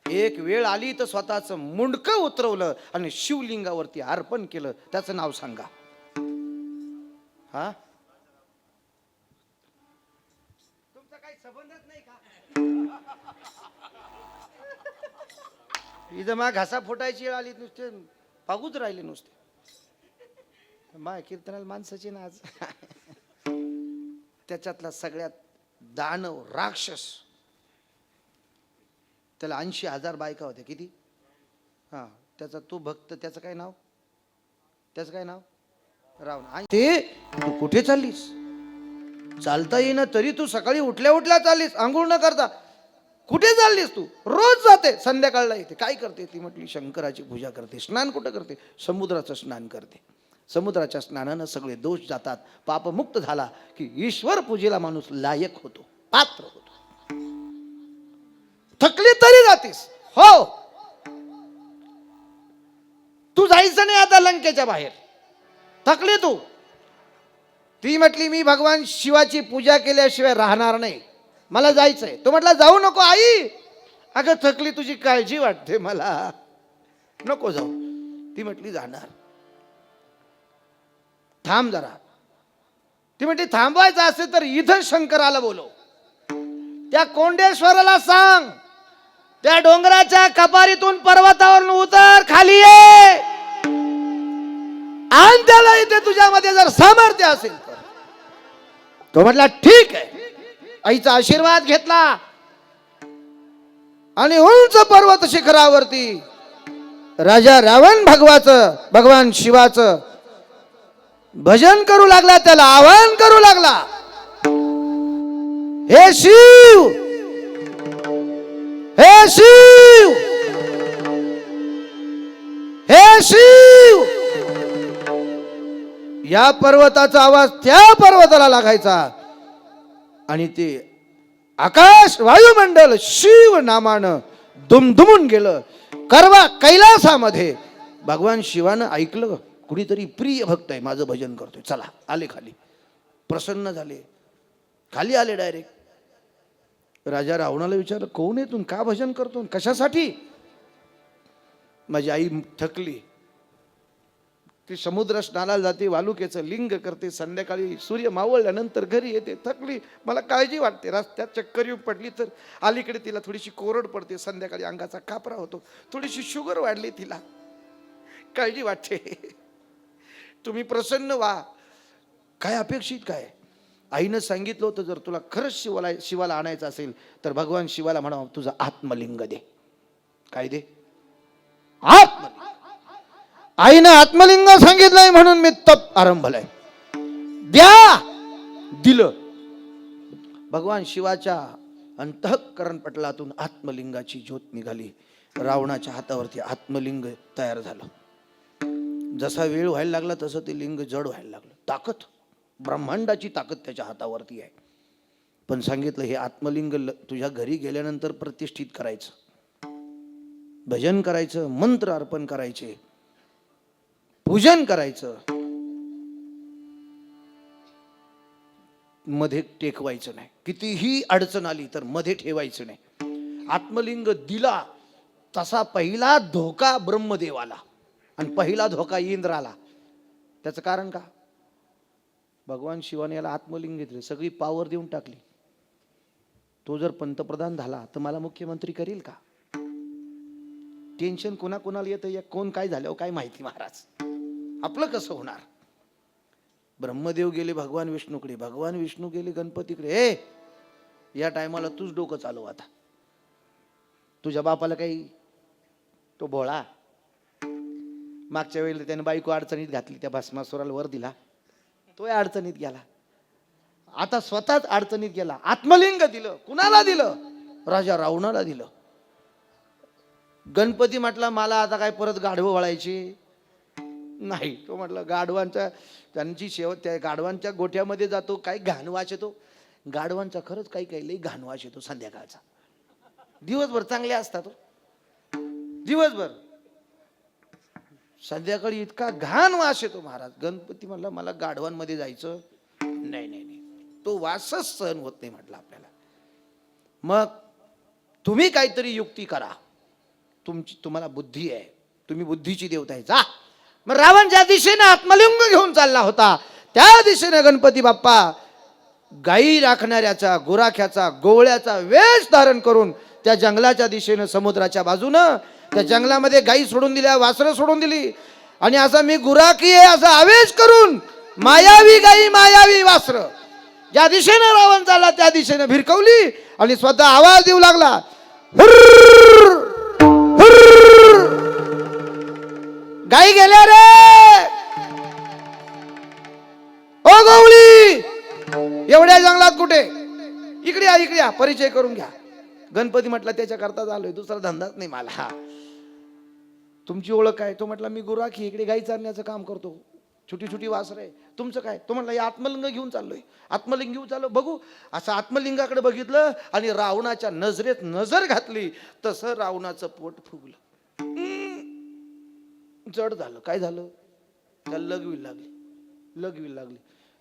एक वेळ आली तर स्वतःच मुंडकं उतरवलं आणि शिवलिंगावरती अर्पण केलं. त्याचं नाव सांगा. हा, तुमचा काही संबंधच नाही का? इथं मा घासा फुटायची वेळ आली, नुसते पागूच राहिले नुसते. मा कीर्तनाला माणसाची ना आज. त्याच्यातला सगळ्यात दानव राक्षस, त्याला 80,000 बायका होत्या. किती? हा, त्याचा तो भक्त, त्याचं काय नाव? त्याचं काय नाव? रावण. आणि ते तू कुठे चाललीस? चालता येईना तरी तू सकाळी उठल्या उठल्या चाललीस, आंघोळ न करता. कुठे चाललीस तू? रोज जाते, संध्याकाळला येते. काय करते? ती म्हटली शंकराची पूजा करते. स्नान कुठं करते? समुद्राचं स्नान करते. समुद्राच्या स्नानानं सगळे दोष जातात. पापमुक्त झाला की ईश्वर पूजेला माणूस लायक होतो, पात्र होतो. थकली तरी जातीस. हो, तू जायचं नाही आता लंकेच्या बाहेर. थकली तू. ती म्हटली मी भगवान शिवाची पूजा केल्याशिवाय राहणार नाही, मला जायचंय. तो म्हटला जाऊ नको आई. अगं थकली, तुझी काळजी वाटते मला, नको जाऊ. ती म्हटली जाणार. थांब जरा. ती म्हटली थांबवायचं असेल तर इथं शंकराला बोलव. त्या कोंडेश्वराला सांग त्या डोंगराच्या कपारीतून पर्वतावरून उतर, खाली ये आणि त्याला इथे तुझ्यामध्ये जर सामर्थ्य असेल तर. तो म्हटला ठीक आहे. आईचा आशीर्वाद घेतला आणि उंच पर्वत शिखरावरती राजा रावण भगवान शिवाचं भजन करू लागला, त्याला आवाहन करू लागला. हे शिव, हे शिव, हे शिव. या पर्वताचा आवाज त्या पर्वताला लागायचा आणि ते आकाश वायुमंडल शिव नामानं दुमदुमून गेलं. कैलासामध्ये भगवान शिवानं ऐकलं, कुणीतरी प्रिय भक्त आहे, माझं भजन करतोय, चला. आले खाली, प्रसन्न झाले, खाली आले डायरेक्ट. राजा रावणाला विचारलं कोण आहे तू, का भजन करतो, कशासाठी? माझी आई थकली, ती समुद्र स्नानाला जाते, वालुकेचं लिंग करते, संध्याकाळी सूर्य मावळल्यानंतर घरी येते, थकली, मला काळजी वाटते. रस्त्यात चक्कर येऊन पडली तर अलीकडे तिला थोडीशी कोरड पडते, संध्याकाळी अंगाचा कापरा होतो, थोडीशी शुगर वाढली, तिला काळजी वाटते. तुम्ही प्रसन्न व्हा. काय अपेक्षित काय? आईनं सांगितलं होतं जर तुला खरंच शिवाला आणायचं असेल तर भगवान शिवाला म्हणा तुझं आत्मलिंग दे. काय दे? आत्मलिंग. आईनं आत्मलिंग सांगितलंय म्हणून मी तप आरंभलाय. द्या. दिलं. भगवान शिवाच्या अंतःकरण पटलातून आत्मलिंगाची ज्योत निघाली. रावणाच्या हातावरती आत्मलिंग तयार झालं. जसा वेळ व्हायला लागला तसं ते लिंग जड व्हायला लागलं. ताकद, ब्रह्मांडाची ताकद त्याच्या हातावरती आहे. पण सांगितलं हे आत्मलिंग तुझ्या घरी गेल्यानंतर प्रतिष्ठित करायचं, भजन करायचं, मंत्र अर्पण करायचे, पूजन करायचं, मध्ये टेकवायचं नाही. कितीही अडचण आली तर मध्ये ठेवायचं नाही. आत्मलिंग दिला तसा पहिला धोका ब्रह्मदेवाला आणि पहिला धोका इंद्राला. त्याचं कारण का? भगवान शिवाने याला आत्मलिंग घेतले, सगळी पावर देऊन टाकली. तो जर पंतप्रधान झाला तर मला मुख्यमंत्री करेल का? टेन्शन कोणाकोणाला येतं, या कोण काय झालं काय माहिती महाराज, आपलं कसं होणार? ब्रह्मदेव गेले भगवान विष्णूकडे, भगवान विष्णू गेले गणपतीकडे. हे या टायमाला तूच डोकं चालव आता. तुझ्या बापाला काही, तो भोळा, मागच्या वेळेला त्याने बायको अडचणीत घातली, त्या भस्मासुराला वर दिला. तोय अडचणीत गेला. आता स्वतःच अडचणीत गेला. आत्मलिंग दिलं. कुणाला दिलं? राजा रावणाला दिलं. गणपती म्हटला मला आता काय परत गाढवं वळायची नाही. तो म्हटलं गाढवांच्या त्यांची शेवट त्या गाढवांच्या गोठ्यामध्ये जातो, काही घाणवास येतो. गाढवांचा खरंच काही काही लई घाणवास येतो संध्याकाळचा. दिवसभर चांगले असतात तो, दिवसभर संध्याकाळी इतका घाण वास येतो महाराज. गणपती म्हटला मला गाढवांमध्ये जायचं नाही नाही नाही, तो वासच सहन होत नाही म्हटलं आपल्याला. मग तुम्ही काहीतरी युक्ती करा, तुम्हाला बुद्धी आहे, तुम्ही बुद्धीची देवता आहे, जा. मग रावण ज्या दिशेने आत्मलिंग घेऊन चालला होता त्या दिशेने गणपती बाप्पा गायी राखणाऱ्याचा, गुराख्याचा, गोवळ्याचा वेश धारण करून त्या जंगलाच्या दिशेनं, समुद्राच्या बाजूनं त्या जंगलामध्ये गायी सोडून दिल्या, वासरं सोडून दिली. आणि असा मी गुराखी आहे असा आवेश करून मायावी गायी मायावी वासरं ज्या दिशेने रावण चालला त्या दिशेने भिरकवली आणि स्वतः आवाज देऊ लागला, हुर्र, हुर्र. गायी गेल्या रे, ओ गवळी, एवढ्या जंगलात कुठे? इकडे या, इकडे या, परिचय करून घ्या. गणपती म्हटला त्याच्या करता झालोय, दुसरा धंदाच नाही मला. तुमची ओळख काय? तो म्हटला मी गुराखी, इकडे गाई चारण्याचं काम करतो, छोटी छोटी वासर आहे. तुमचं काय? तो म्हटला आत्मलिंग घेऊन चाललोय. आत्मलिंग घेऊन चाललो, बघू. असं आत्मलिंगाकडे बघितलं आणि रावणाच्या नजरेत नजर घातली, तसं रावणाचं पोट फुगलं, जड झालं. काय झालं? त्याला लगवी लागली, लगवी लागली.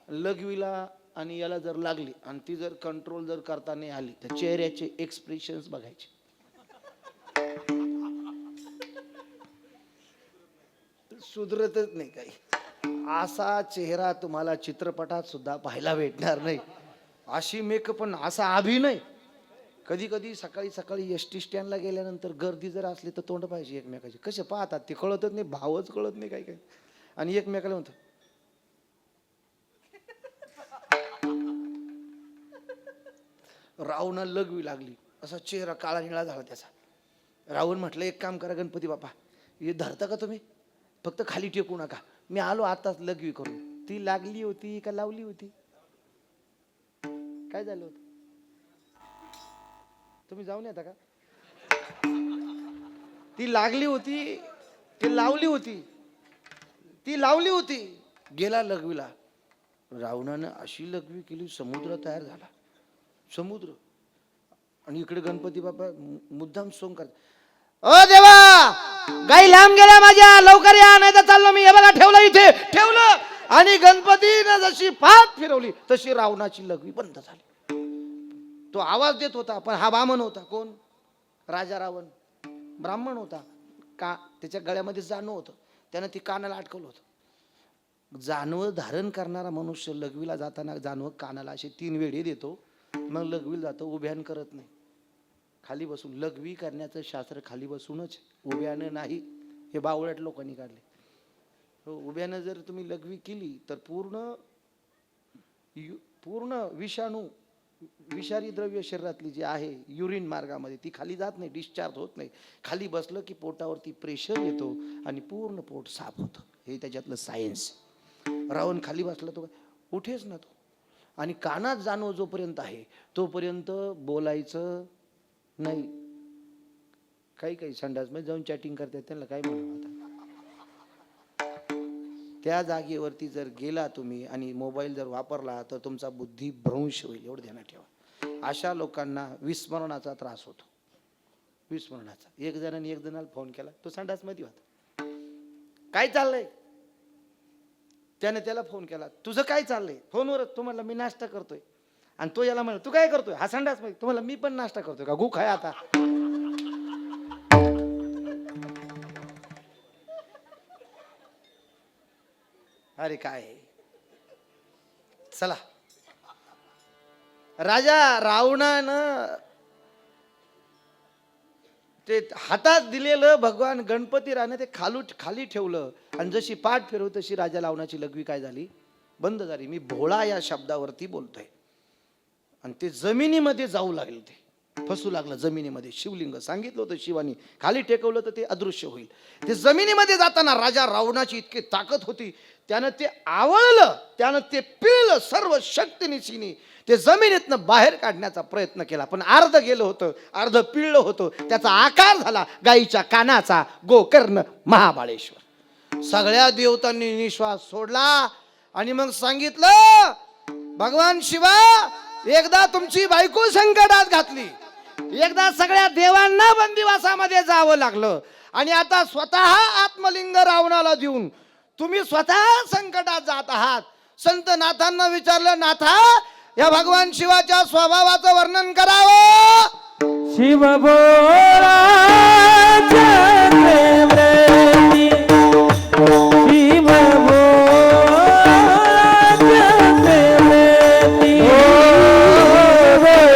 लगवीला आणि याला जर लागली आणि ती जर कंट्रोल जर करता नाही आली तर चेहऱ्याचे एक्सप्रेशन्स बघायचे. सुधरतच नाही काही. असा चेहरा तुम्हाला चित्रपटात सुद्धा पाहायला भेटणार नाही. अशी मेकअप, पण असा अभिनय. कधी कधी सकाळी सकाळी एसटी स्टँडला गेल्यानंतर गर्दी जर असली तर तोंड पाहिजे एकमेकाची. कसे पाहतात ते कळतच नाही, भावच कळत नाही काही काही. आणि एकमेकाला म्हणतो रावणाला लगवी लागली, असा चेहरा काळा निळा झाला त्याचा. रावण म्हटलं एक काम करा गणपती बाप्पा, हे धरता का तुम्ही? फक्त खाली टेकू नका, मी आलो आताच लगवी करून. ती लागली होती का लावली होती? काय झालं होतं? तुम्ही जाऊन येता का? ती लागली होती, ती लावली होती, ती लावली होती. गेला लगवीला. रावणानं अशी लगवी केली, समुद्र तयार झाला, समुद्र. आणि इकडे गणपती बाप्पा मुद्दाम सोंग करत, ओ देवा, गाई लांब गेल्या माझ्या, लवकर या नाही तर चाललो मी. हे बघा ठेवलं इथे, ठेवलं. आणि गणपतीनं जशी पाठ फिरवली तशी रावणाची लगवी बंद झाली. तो आवाज देत होता, पण हा बामण होता. कोण? राजा रावण ब्राह्मण होता. का त्याच्या गळ्यामध्ये जानवं होतं, त्यानं ती कानाला अटकवलं होतं. जानवं धारण करणारा मनुष्य लगवीला जाताना जानवं कानाला असे 3 वेढे देतो, मग लगवीला जातो. उभ्यान करत नाही, खाली बसून. लगवी करण्याचं शास्त्र खाली बसूनच, उभ्यानं नाही. हे बावळट लोकांनी काढले. हो, उभ्यानं जर तुम्ही लगवी केली तर पूर्ण विषाणू, विषारी द्रव्य शरीरातली जी आहे युरिन मार्गामध्ये ती खाली जात नाही, डिस्चार्ज होत नाही. खाली बसलं की पोटावरती प्रेशर येतो आणि पूर्ण पोट साफ होतं. हे त्याच्यातलं सायन्स. रावण खाली बसला तो उठेच ना तो. आणि कानात जाणव जोपर्यंत आहे तोपर्यंत बोलायचं नाही. काही काही संडासमध्ये जाऊन चॅटिंग करतात, त्यांना काय म्हणावं आता. त्या जागेवरती जर गेला तुम्ही आणि मोबाईल जर वापरला तर तुमचा बुद्धी भ्रंश होईल, एवढं ध्यानात ठेवा. अशा लोकांना विस्मरणाचा त्रास होतो, विस्मरणाचा. एक जणाला फोन केला, तो संडासमध्ये होता. काय चाललंय? त्याने त्याला फोन केला, तुझं काय चाललंय? फोनवरच. तो म्हणला मी नाश्ता करतोय. आणि तो याला म्हणला तू काय करतोय? हा संडासमध्ये. तो म्हणला मी पण नाश्ता करतोय. का गु खाय आता. अरे काय. चला, राजा रावणानं ते हातात दिलेलं भगवान गणपती राहणं ते खाली ठेवलं. आणि जशी पाठ फिरव तशी राजा रावणाची लगवी काय झाली? बंद झाली. मी भोळा या शब्दावरती बोलतोय. आणि ते जमिनीमध्ये जाऊ लागले. ते फसू लागला जमिनीमध्ये. शिवलिंग सांगितलं होतं शिवानी, खाली टेकवलं तर ते अदृश्य होईल. ते जमिनीमध्ये जाताना राजा रावणाची इतकी ताकद होती, त्यानं ते आवळलं, त्यानं ते पिळलं सर्व शक्तीनिशीने. ते जमिनीतनं बाहेर काढण्याचा प्रयत्न केला, पण अर्ध गेलं होतं, अर्ध पिळलं होतं. त्याचा आकार झाला गाईच्या कानाचा, गोकर्ण महाबाळेश्वर. सगळ्या देवतांनी निश्वास सोडला आणि मग सांगितलं, भगवान शिवा, एकदा तुमची बायको संकटात घातली, एकदा सगळ्या देवांना बंदिवासामध्ये जावं लागलं, आणि आता स्वतः आत्मलिंग रावणाला देऊन तुम्ही स्वतः संकटात जात आहात. संत नाथांना विचारलं, नाथा, या भगवान शिवाच्या स्वभावाचं वर्णन करावं. शिव भोळा चक्रवर्ती, शिव भोळा चक्रवर्ती,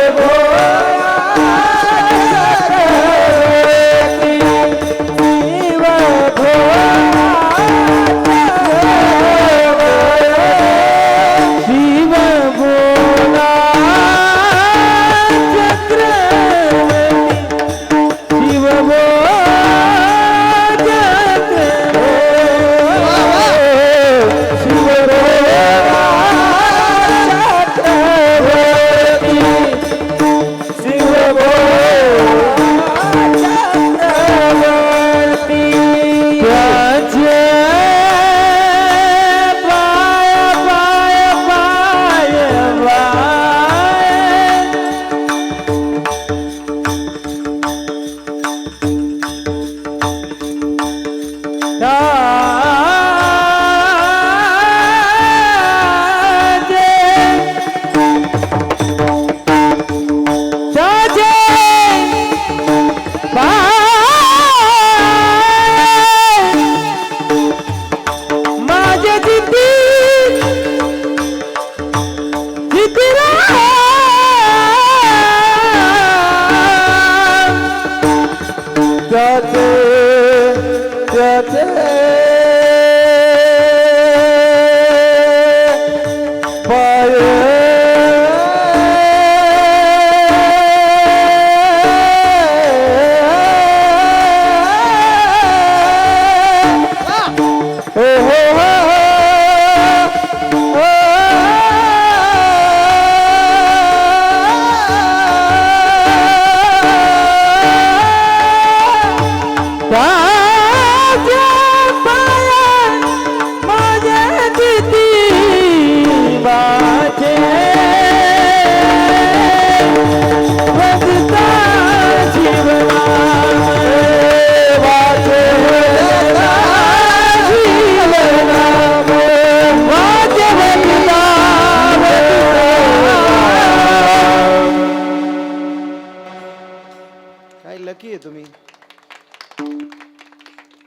लकी आहे तुम्ही.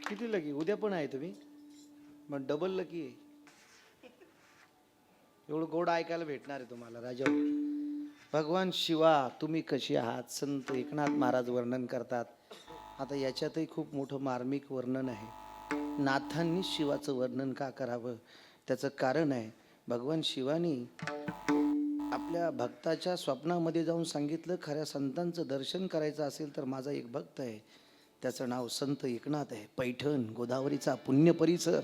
किती लकी, उद्या पण आहे तुम्ही, मग डबल लकी आहे. एवढं गोड ऐकायला भेटणार आहे तुम्हाला राजा. भगवान शिवा तुम्ही कशी आहात, संत एकनाथ महाराज वर्णन करतात. आता याच्यातही खूप मोठं मार्मिक वर्णन आहे. नाथांनी शिवाचं वर्णन का करावं, त्याचं कारण आहे. भगवान शिवानी आपल्या भक्ताच्या स्वप्नामध्ये जाऊन सांगितलं, खऱ्या संतांचं दर्शन करायचं असेल तर माझा एक भक्त आहे, त्याचं नाव संत एकनाथ आहे. पैठण गोदावरीचा पुण्य परिसर,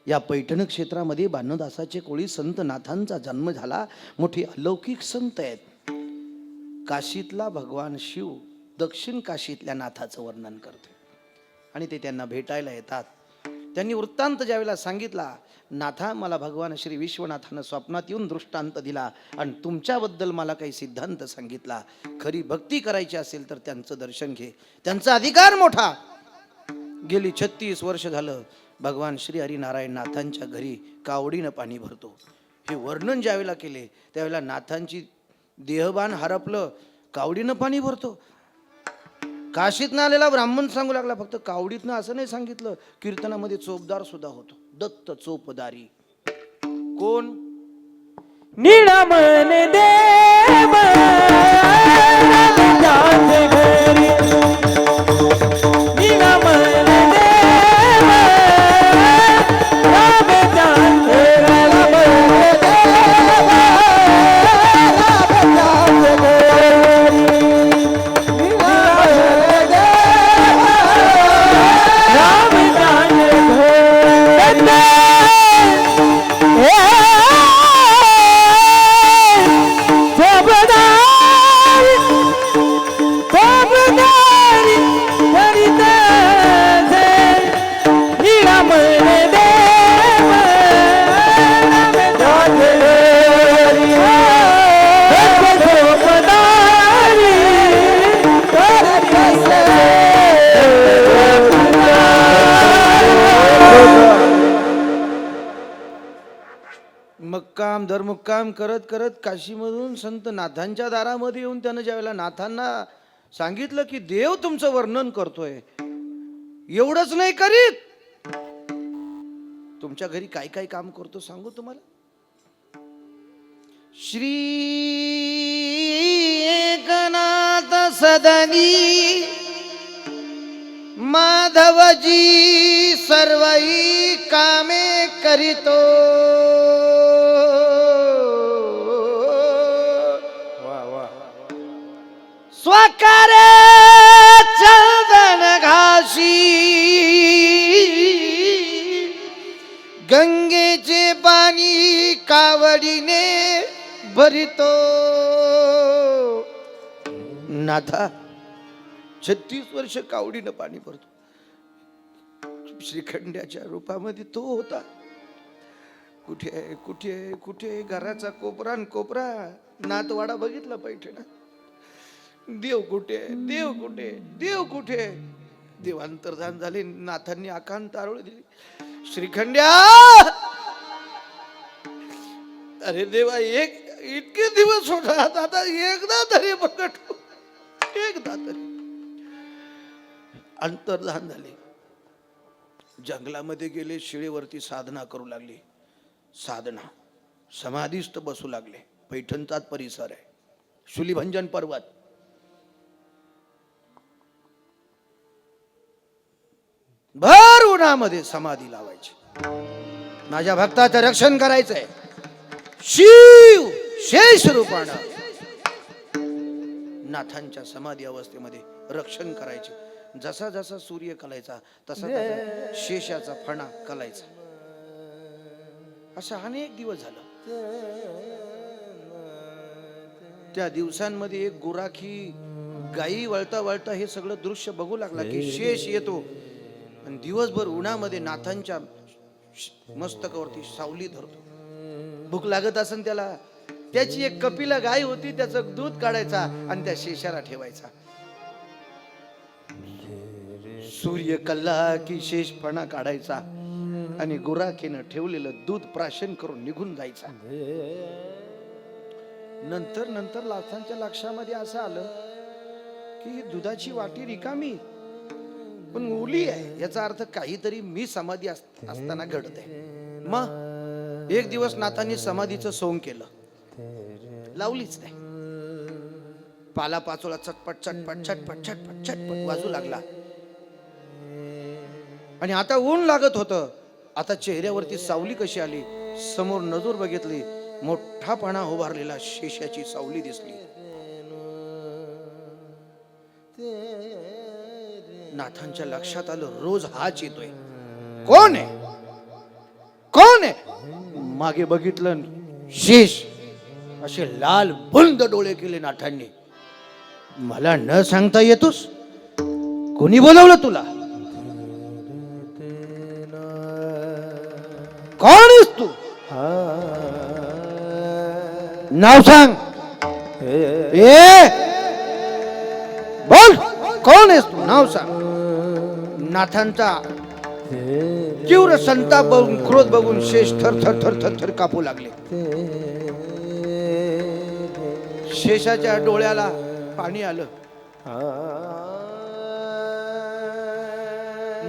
या पैठण क्षेत्रामध्ये भानुदासाचे कोळी संत नाथांचा जन्म झाला. मोठे अलौकिक संत आहेत. काशीतला भगवान शिव दक्षिण काशीतल्या नाथाचं वर्णन करतो आणि ते त्यांना भेटायला येतात. त्यांनी वृत्तांत ज्यावेळेला सांगितला, नाथा, मला भगवान श्री विश्वनाथानं स्वप्नात येऊन दृष्टांत दिला आणि तुमच्याबद्दल मला काही सिद्धांत सांगितला. खरी भक्ती करायची असेल तर त्यांचं दर्शन घे, त्यांचा अधिकार मोठा. गेली 36 वर्ष झालं भगवान श्री हरिनारायण नाथांच्या घरी कावडीनं पाणी भरतो. हे वर्णन ज्यावेळेला केले त्यावेळेला नाथांची देहबान हरपलं, कावडीनं पाणी भरतो. काशीतनं आलेला ब्राह्मण सांगू लागला, फक्त कावडीतनं असं नाही सांगितलं, कीर्तनामध्ये चोपदार सुद्धा होतो, दत्त चोपदारी. कोण? निळमन देव राजाचे घरी, निळमन देव राजाचे घरी, मुक्काम दरमुक्काम करत करत काशीमधून संत नाथांच्या दारामध्ये येऊन त्यानं ज्यावेळेला नाथांना सांगितलं की देव तुमचं वर्णन करतोय, एवढंच नाही करीत, तुमच्या घरी काय काय काम करतो सांगू तुम्हाला. श्री एकनाथ सदनी माधवजी सर्वई कामे करीतो. स्वकारे चंदन घाशी गंगेचे पाणी कावडीने भरितो. नाथा 36 वर्ष कावडीनं पाणी भरतो. श्रीखंड्याच्या रूपामध्ये तो होता. कुठे आहे कुठे आहे कुठे आहे, घराचा कोपरा न कोपरा नाथवाडा बघितला पैठणा. देव कुठे देव कुठे देव कुठे. देव अंतर्धान झाले. नाथांनी आकांत आरोळ दिली. श्रीखंड्या, अरे देवा, इतके दिवस होतात, आता एकदा तरी प्रकट हो, एकदा तरी. अंतर्धान झाले. जंगलामध्ये गेले, शिळेवरती साधना करू लागली. साधना, समाधीस्थ बसू लागले. पैठणचाच परिसर आहे, शूलिभंजन पर्वत. भर उन्हामध्ये समाधी लावायची. माझ्या भक्ताचं रक्षण करायचंय. शिव शेष रूपानं नाथांच्या समाधी अवस्थेमध्ये रक्षण करायचे. जसा जसा सूर्य कलायचा तसा तसा शेषाचा फणा कलायचा. असं अनेक दिवस झालं. त्या दिवसांमध्ये एक गुराखी गायी वळता वळता हे सगळं दृश्य बघू लागला की शेष येतो आणि दिवसभर उन्हामध्ये नाथांच्या मस्तकावरती सावली धरतो. भूक लागत असेल त्याला, त्याची एक कपिला गाय होती, त्याचं दूध काढायचा आणि त्या शेषाला ठेवायचा. सूर्य कल्ला की शेष फणा काढायचा आणि गुराखीनं ठेवलेलं दूध प्राशन करून निघून जायचा. नंतर नंतर नाथांच्या लक्षामध्ये असं आलं की ही दुधाची वाटी रिकामी पण ओली आहे. याचा अर्थ काहीतरी मी समाधी असताना घडत आहे. मग एक दिवस नाथांनी समाधीचं सोंग केलं, लावलीच नाही. पाला पाचोळा चटपट चटपट चटपट चटपट चटपट वाजू लागला. आणि आता ऊन लागत होतं. आता चेहऱ्यावरती सावली कशी आली, समोर नजर बघितली, मोठापणा उभारलेला शेषाची सावली दिसली. नाथांच्या लक्षात आलं, रोज हाच येतोय. कोण आहे कोण आहे. मागे बघितलं, शेष. असे लाल बुंद डोळे केले नाथांनी. मला न सांगता येतोस, कोणी बोलवलं तुला, कोण आहेस तू, नाव सांग. बोल, कोण आहेस तू, नाव सांग. नाथांचा तीव्र संताप बघून, क्रोध बघून शेष थर थर थर थर थर कापू लागले. शेषाच्या डोळ्याला पाणी आलं.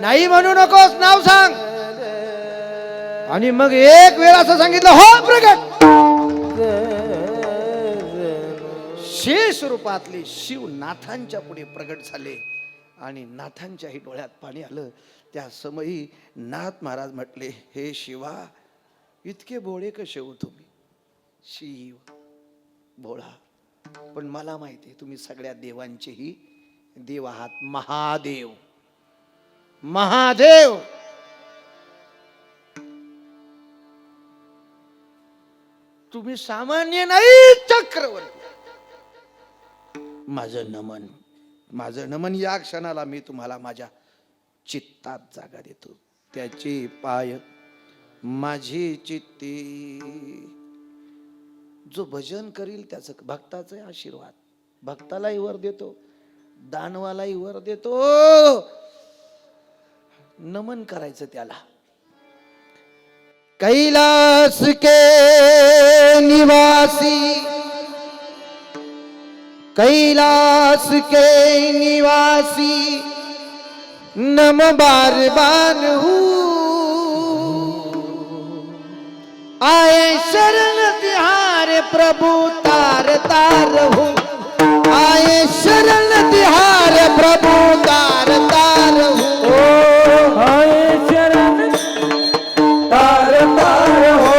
नाही म्हणू नकोस, नाव सांग. आणि मग एक वेळ असं सांगितलं, हो प्रगट. शेष रूपातले शिव नाथांच्या पुढे प्रगट झाले आणि नाथांच्याही डोळ्यात पाणी आलं. त्या समयी नाथ महाराज म्हटले, हे शिवा, इतके भोळे कसे हो तुम्ही. शिव भोळा, पण मला माहिती आहे तुम्ही सगळ्या देवांचेही देव आहात. महादेव, महादेव. तुम्ही सामान्य नाही, चक्रवर्ती. माझं नमन, माझं नमन. या क्षणाला मी तुम्हाला माझ्या चित्तात जागा देतो. त्याचे पाय माझी चित्ती. जो भजन करील त्याचं, भक्ताचा आशीर्वाद भक्तालाही वर देतो, दानवालाही वर देतो. नमन करायचं त्याला. कैलाश के निवासी, कैलाश के निवासी, नम बार बार हूँ, आए शरण तिहारे प्रभु तार तार हूँ, आए शरण तिहारे प्रभु तार तार हूँ। आए शरण तार तार हो,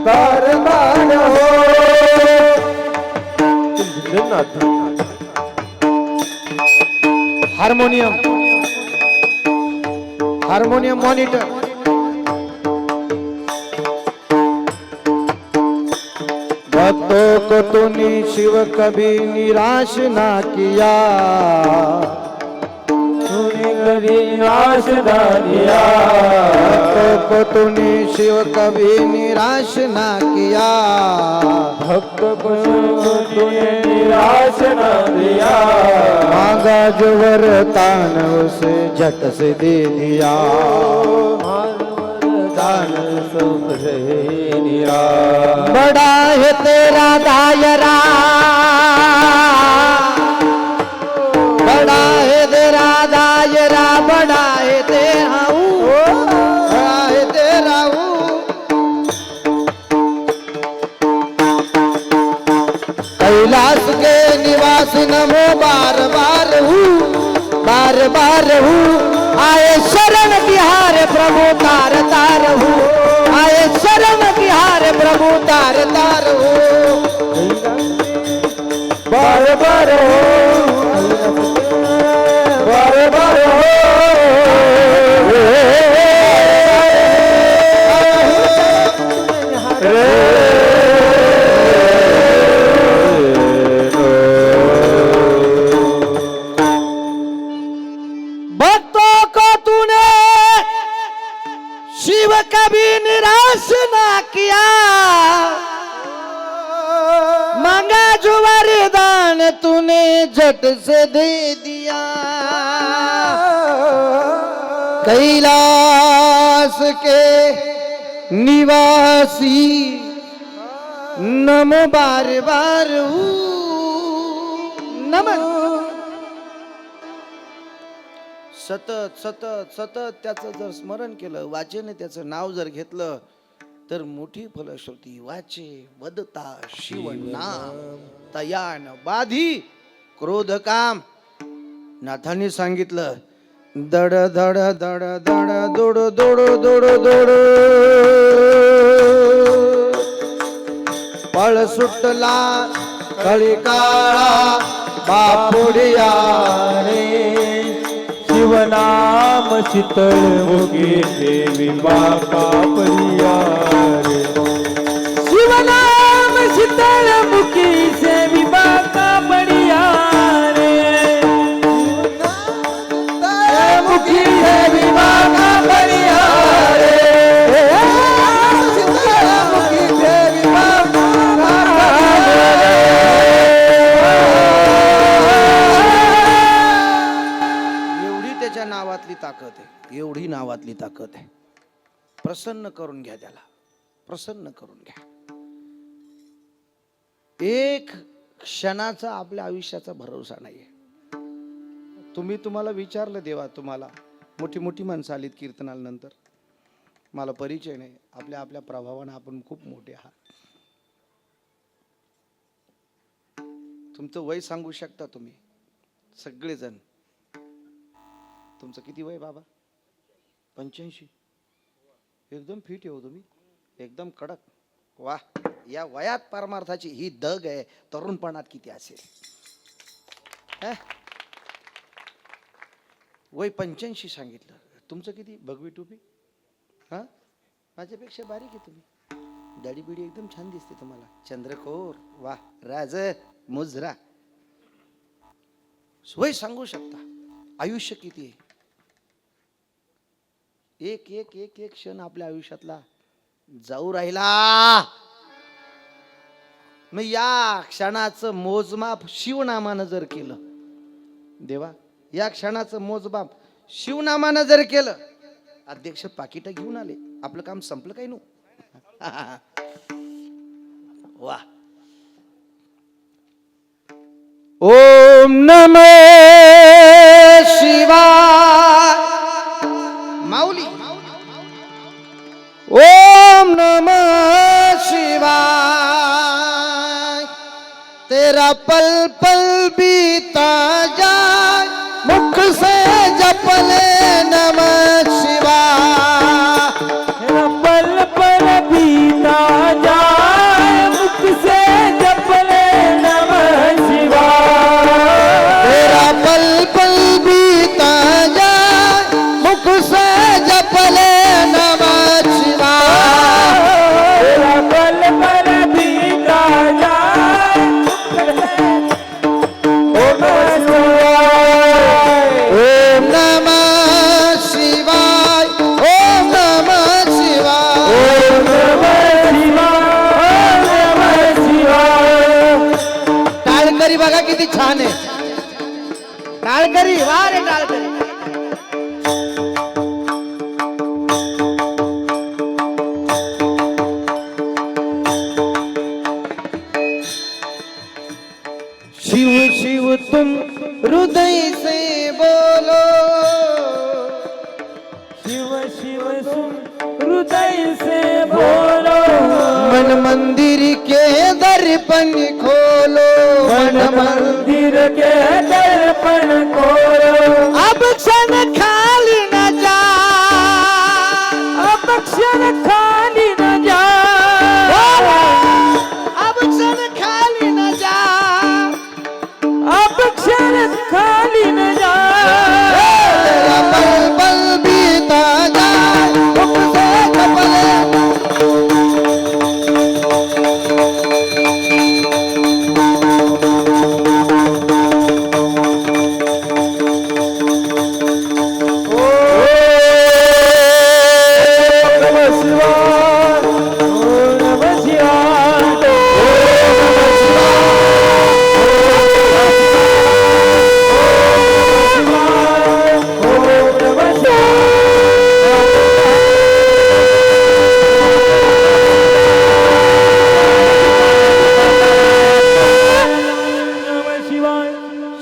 तार तार हो. हार्मोनियम, हार्मोनियम मॉनिटर, भक्तों को तूने शिव कभी निराश ना किया, तूने कभी निराश ना किया, भक्तों को तूने शिव कभी निराश ना किया, भक्त को तूने निराश ना दिया, मांगा जो वरदान उसे झट से दे दिया, दान सुख से निरा, बड़ा है तेरा दायरा, बड़ा है तेरा दायरा, बड़ा है तेरा बड़ा है तेरा कैलाश के निवास नमो बार बार हूँ, बार बार हूँ, आए शरण बिहार प्रभु तार तार हूँ, आए शरण बिहार प्रभु तार तार हूँ। बार बार हो, बार बार हो. भक्तों को तूने शिव कभी निराश ना किया, मांगा जो वरदान तूने झट से दे दिया, कैलाश के निवासी नमो बार बार हूँ, नमन सतत सतत सतत त्याचं जर स्मरण केलं, वाचेने त्याचं नाव जर घेतलं तर मोठी फलश्रुती वाचे वदता शिव नाम तयान बाधी क्रोध काम. नाथांनी सांगितलं दड धड धड धड दोड दोड दोड दोड, पळ सुटला कळी काळा बापुडिया रे, शिवनाम शीतळ मुखी देवी बापा परिया रे, शिवनाम शीतळ मुखी सेवी बापा परिया रे, मुखी देवी बाबा परिया रे, मुखी देवी बाबा एवढी त्याच्या नावातली ताकद आहे, एवढी नावातली ताकद आहे. प्रसन्न करून घ्या त्याला, प्रसन्न करून घ्या. एक क्षणाचा आपल्या आयुष्याचा भरोसा नाहीये. तुम्हाला विचारलं देवा, तुम्हाला मोठी मोठी माणसं आलीत कीर्तनानंतर, मला परिचय नाही, आपल्या आपल्या प्रभावानं आपण खूप मोठे आहात. तुमचं वय सांगू शकता तुम्ही सगळेजण. तुमचं किती वय बाबा? 85. एकदम फिट आहे हो तुम्ही, एकदम कडक. वा, या वयात परमार्थाची ही दग आहे, तरुणपणात किती असेल. वय 85 सांगितलं. तुमचं किती? भगवी टोपी? हा, माझ्यापेक्षा बारीक आहे तुम्ही. दाढी बिडी एकदम छान दिसते तुम्हाला. चंद्रकोर, वा, राज मुजरा. वय सांगू शकता. आयुष्य किती आहे? एक एक एक एक क्षण आपल्या आयुष्यातला जाऊ राहिला. मग या क्षणाचं मोजमाप शिवनामानं जर केलं, देवा या क्षणाचं मोजमाप शिवनामानं जर केलं, अध्यक्ष पाकिट घेऊन आले, आपलं काम संपलं काय नो. वा. ओम नमः शिवाय. माऊली. ओम नमः शिवाय. तेरा पल पल बीता जाए, मुख से जपले नमः शिवाय. पल पल बीता जाए, मुख से जपले नमः शिवाय. तेरा पल पल बीता जाए, मुख से जपले नमः शिवाय. तेरा पल पल बीता जाए, ओम नमः शिवाय. ओम नमः शिवाय. ओम नमः शिवाय, नमः शिवाय. टाळकरी बघा किती छान आहे. टाळकरी वा रे टाळकरी. शिव शिव तुम हृदय से बोलो, शिव शिव सुन हृदय से बोलो. मन मंदिर के दर्पण खोलो. मन मंदिर के दर्पण खोलो. अब क्षण खाली न जा. अब क्षण खाली न जा. अब क्षण खाली न जा. अब क्षण खाली न जा. तेरा पल पल बीता जाए, मुख से जपले.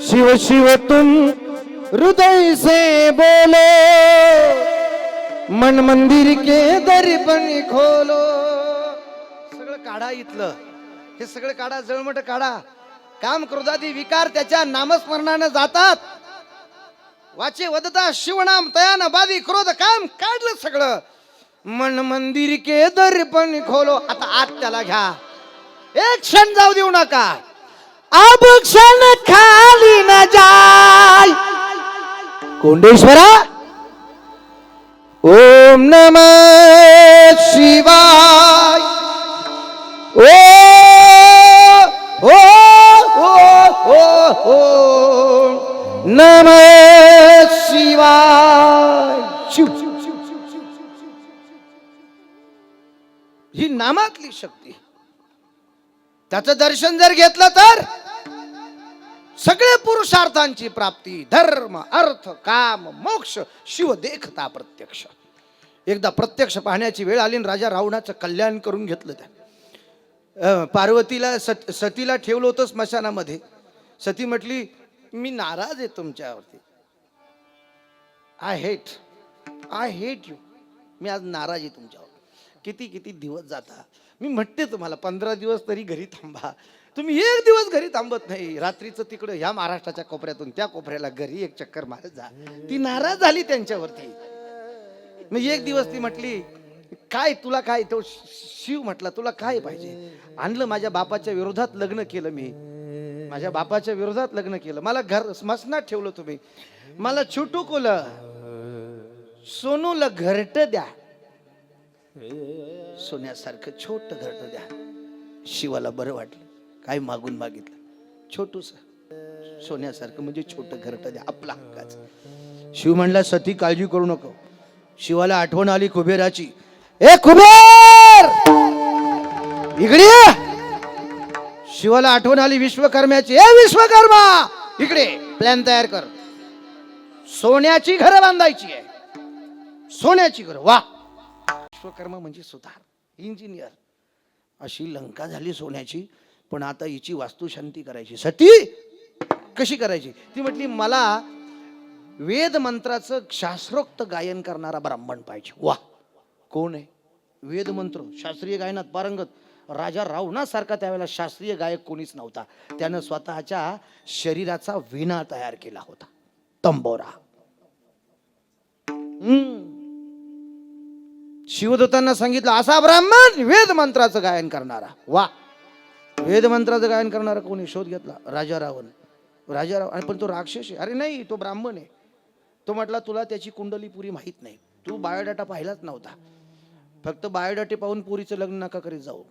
शिव शिव तुम हृदय से बोलो, मन मंदिर के दर्पण खोलो. सगळं काढा इथलं, हे सगळं काढा, जळमट काढा. काम क्रोधादी विकार त्याच्या नामस्मरणाने जातात. वाचे वदता शिवनाम तयान बादी क्रोध काम काढलं सगळं. मन मंदिर के दर्पण खोलो. आता आत त्याला घ्या, एक क्षण जाऊ देऊ नका. अब क्षण खाली न जाय. कोंडेश्वरा. ओम नमः शिवाय. ओ ओ ओ ओ ओ नमः शिवाय. शिव. ही नामातली शक्ती. त्याचं दर्शन जर घेतलं तर सगळे पुरुषार्थांची प्राप्ती. धर्म अर्थ काम मोक्ष शिव देखता प्रत्यक्ष. एकदा प्रत्यक्ष पाहण्याची वेळ आली, राजा रावणाचं कल्याण करून घेतलं. त्या पार्वतीला सतीला ठेवलं होतं स्मशानामध्ये. सती म्हटली, मी नाराज आहे तुमच्यावरती. I hate you. मी आज नाराज आहे तुमच्यावर. किती दिवस जाता. मी म्हणते तुम्हाला 15 दिवस तरी घरी थांबा. तुम्ही एक दिवस घरी थांबत नाही. रात्रीचं तिकडं ह्या महाराष्ट्राच्या कोपऱ्यातून त्या कोपऱ्याला घरी एक चक्कर मारत जा. ती नाराज झाली त्यांच्यावरती. मग एक दिवस ती म्हटली, काय तुला काय. तो शिव म्हटला, तुला काय पाहिजे. आणलं, माझ्या बापाच्या विरोधात लग्न केलं. मी माझ्या बापाच्या विरोधात लग्न केलं. मला घर स्मशनात ठेवलं तुम्ही. मला छोटू कोलं सोनूला घरट द्या. सोन्यासारखं छोट घरट द्या. शिवाला बरं वाटलं. काय मागून मागितलं. छोटूस सोन्यासारखं म्हणजे छोट घरट द्या, आपला हक्काचं. शिव म्हणला, सती काळजी करू नको. शिवाला आठवण आली कुबेराची. ए कुबेर इकडे. शिवाला आठवण आली विश्वकर्म्याची. ए विश्वकर्मा इकडे, प्लॅन तयार कर. सोन्याची घरं बांधायची आहे. सोन्याची घर, वा. विश्वकर्मा म्हणजे सुतार, इंजिनियर. अशी लंका झाली सोन्याची. पण आता हिची वास्तुशांती करायची. सती कशी करायची? ती म्हटली मला वेद मंत्राचं शास्त्रोक्त गायन करणारा ब्राह्मण पाहिजे. वा, कोण आहे? वेद मंत्र शास्त्रीय गायनात पारंगत. राजा रावणासारखा त्यावेळेला शास्त्रीय गायक कोणीच नव्हता. त्यानं स्वतःच्या शरीराचा वीणा तयार केला होता, तंबोरा. शिवदूतांना सांगितलं असा ब्राह्मण वेद मंत्राचं गायन करणारा. वा, वेद मंत्राचं गायन करणारा कोणी? शोध घेतला राजा रावण. पण तो राक्षस आहे. अरे नाही, तो ब्राह्मण आहे. तो म्हटला तुला त्याची कुंडली पुरी माहीत नाही, तू बायोडाटा पाहिलाच नव्हता. फक्त बायोडाटे पाहून पुरीचं लग्न नका करीत जाऊ.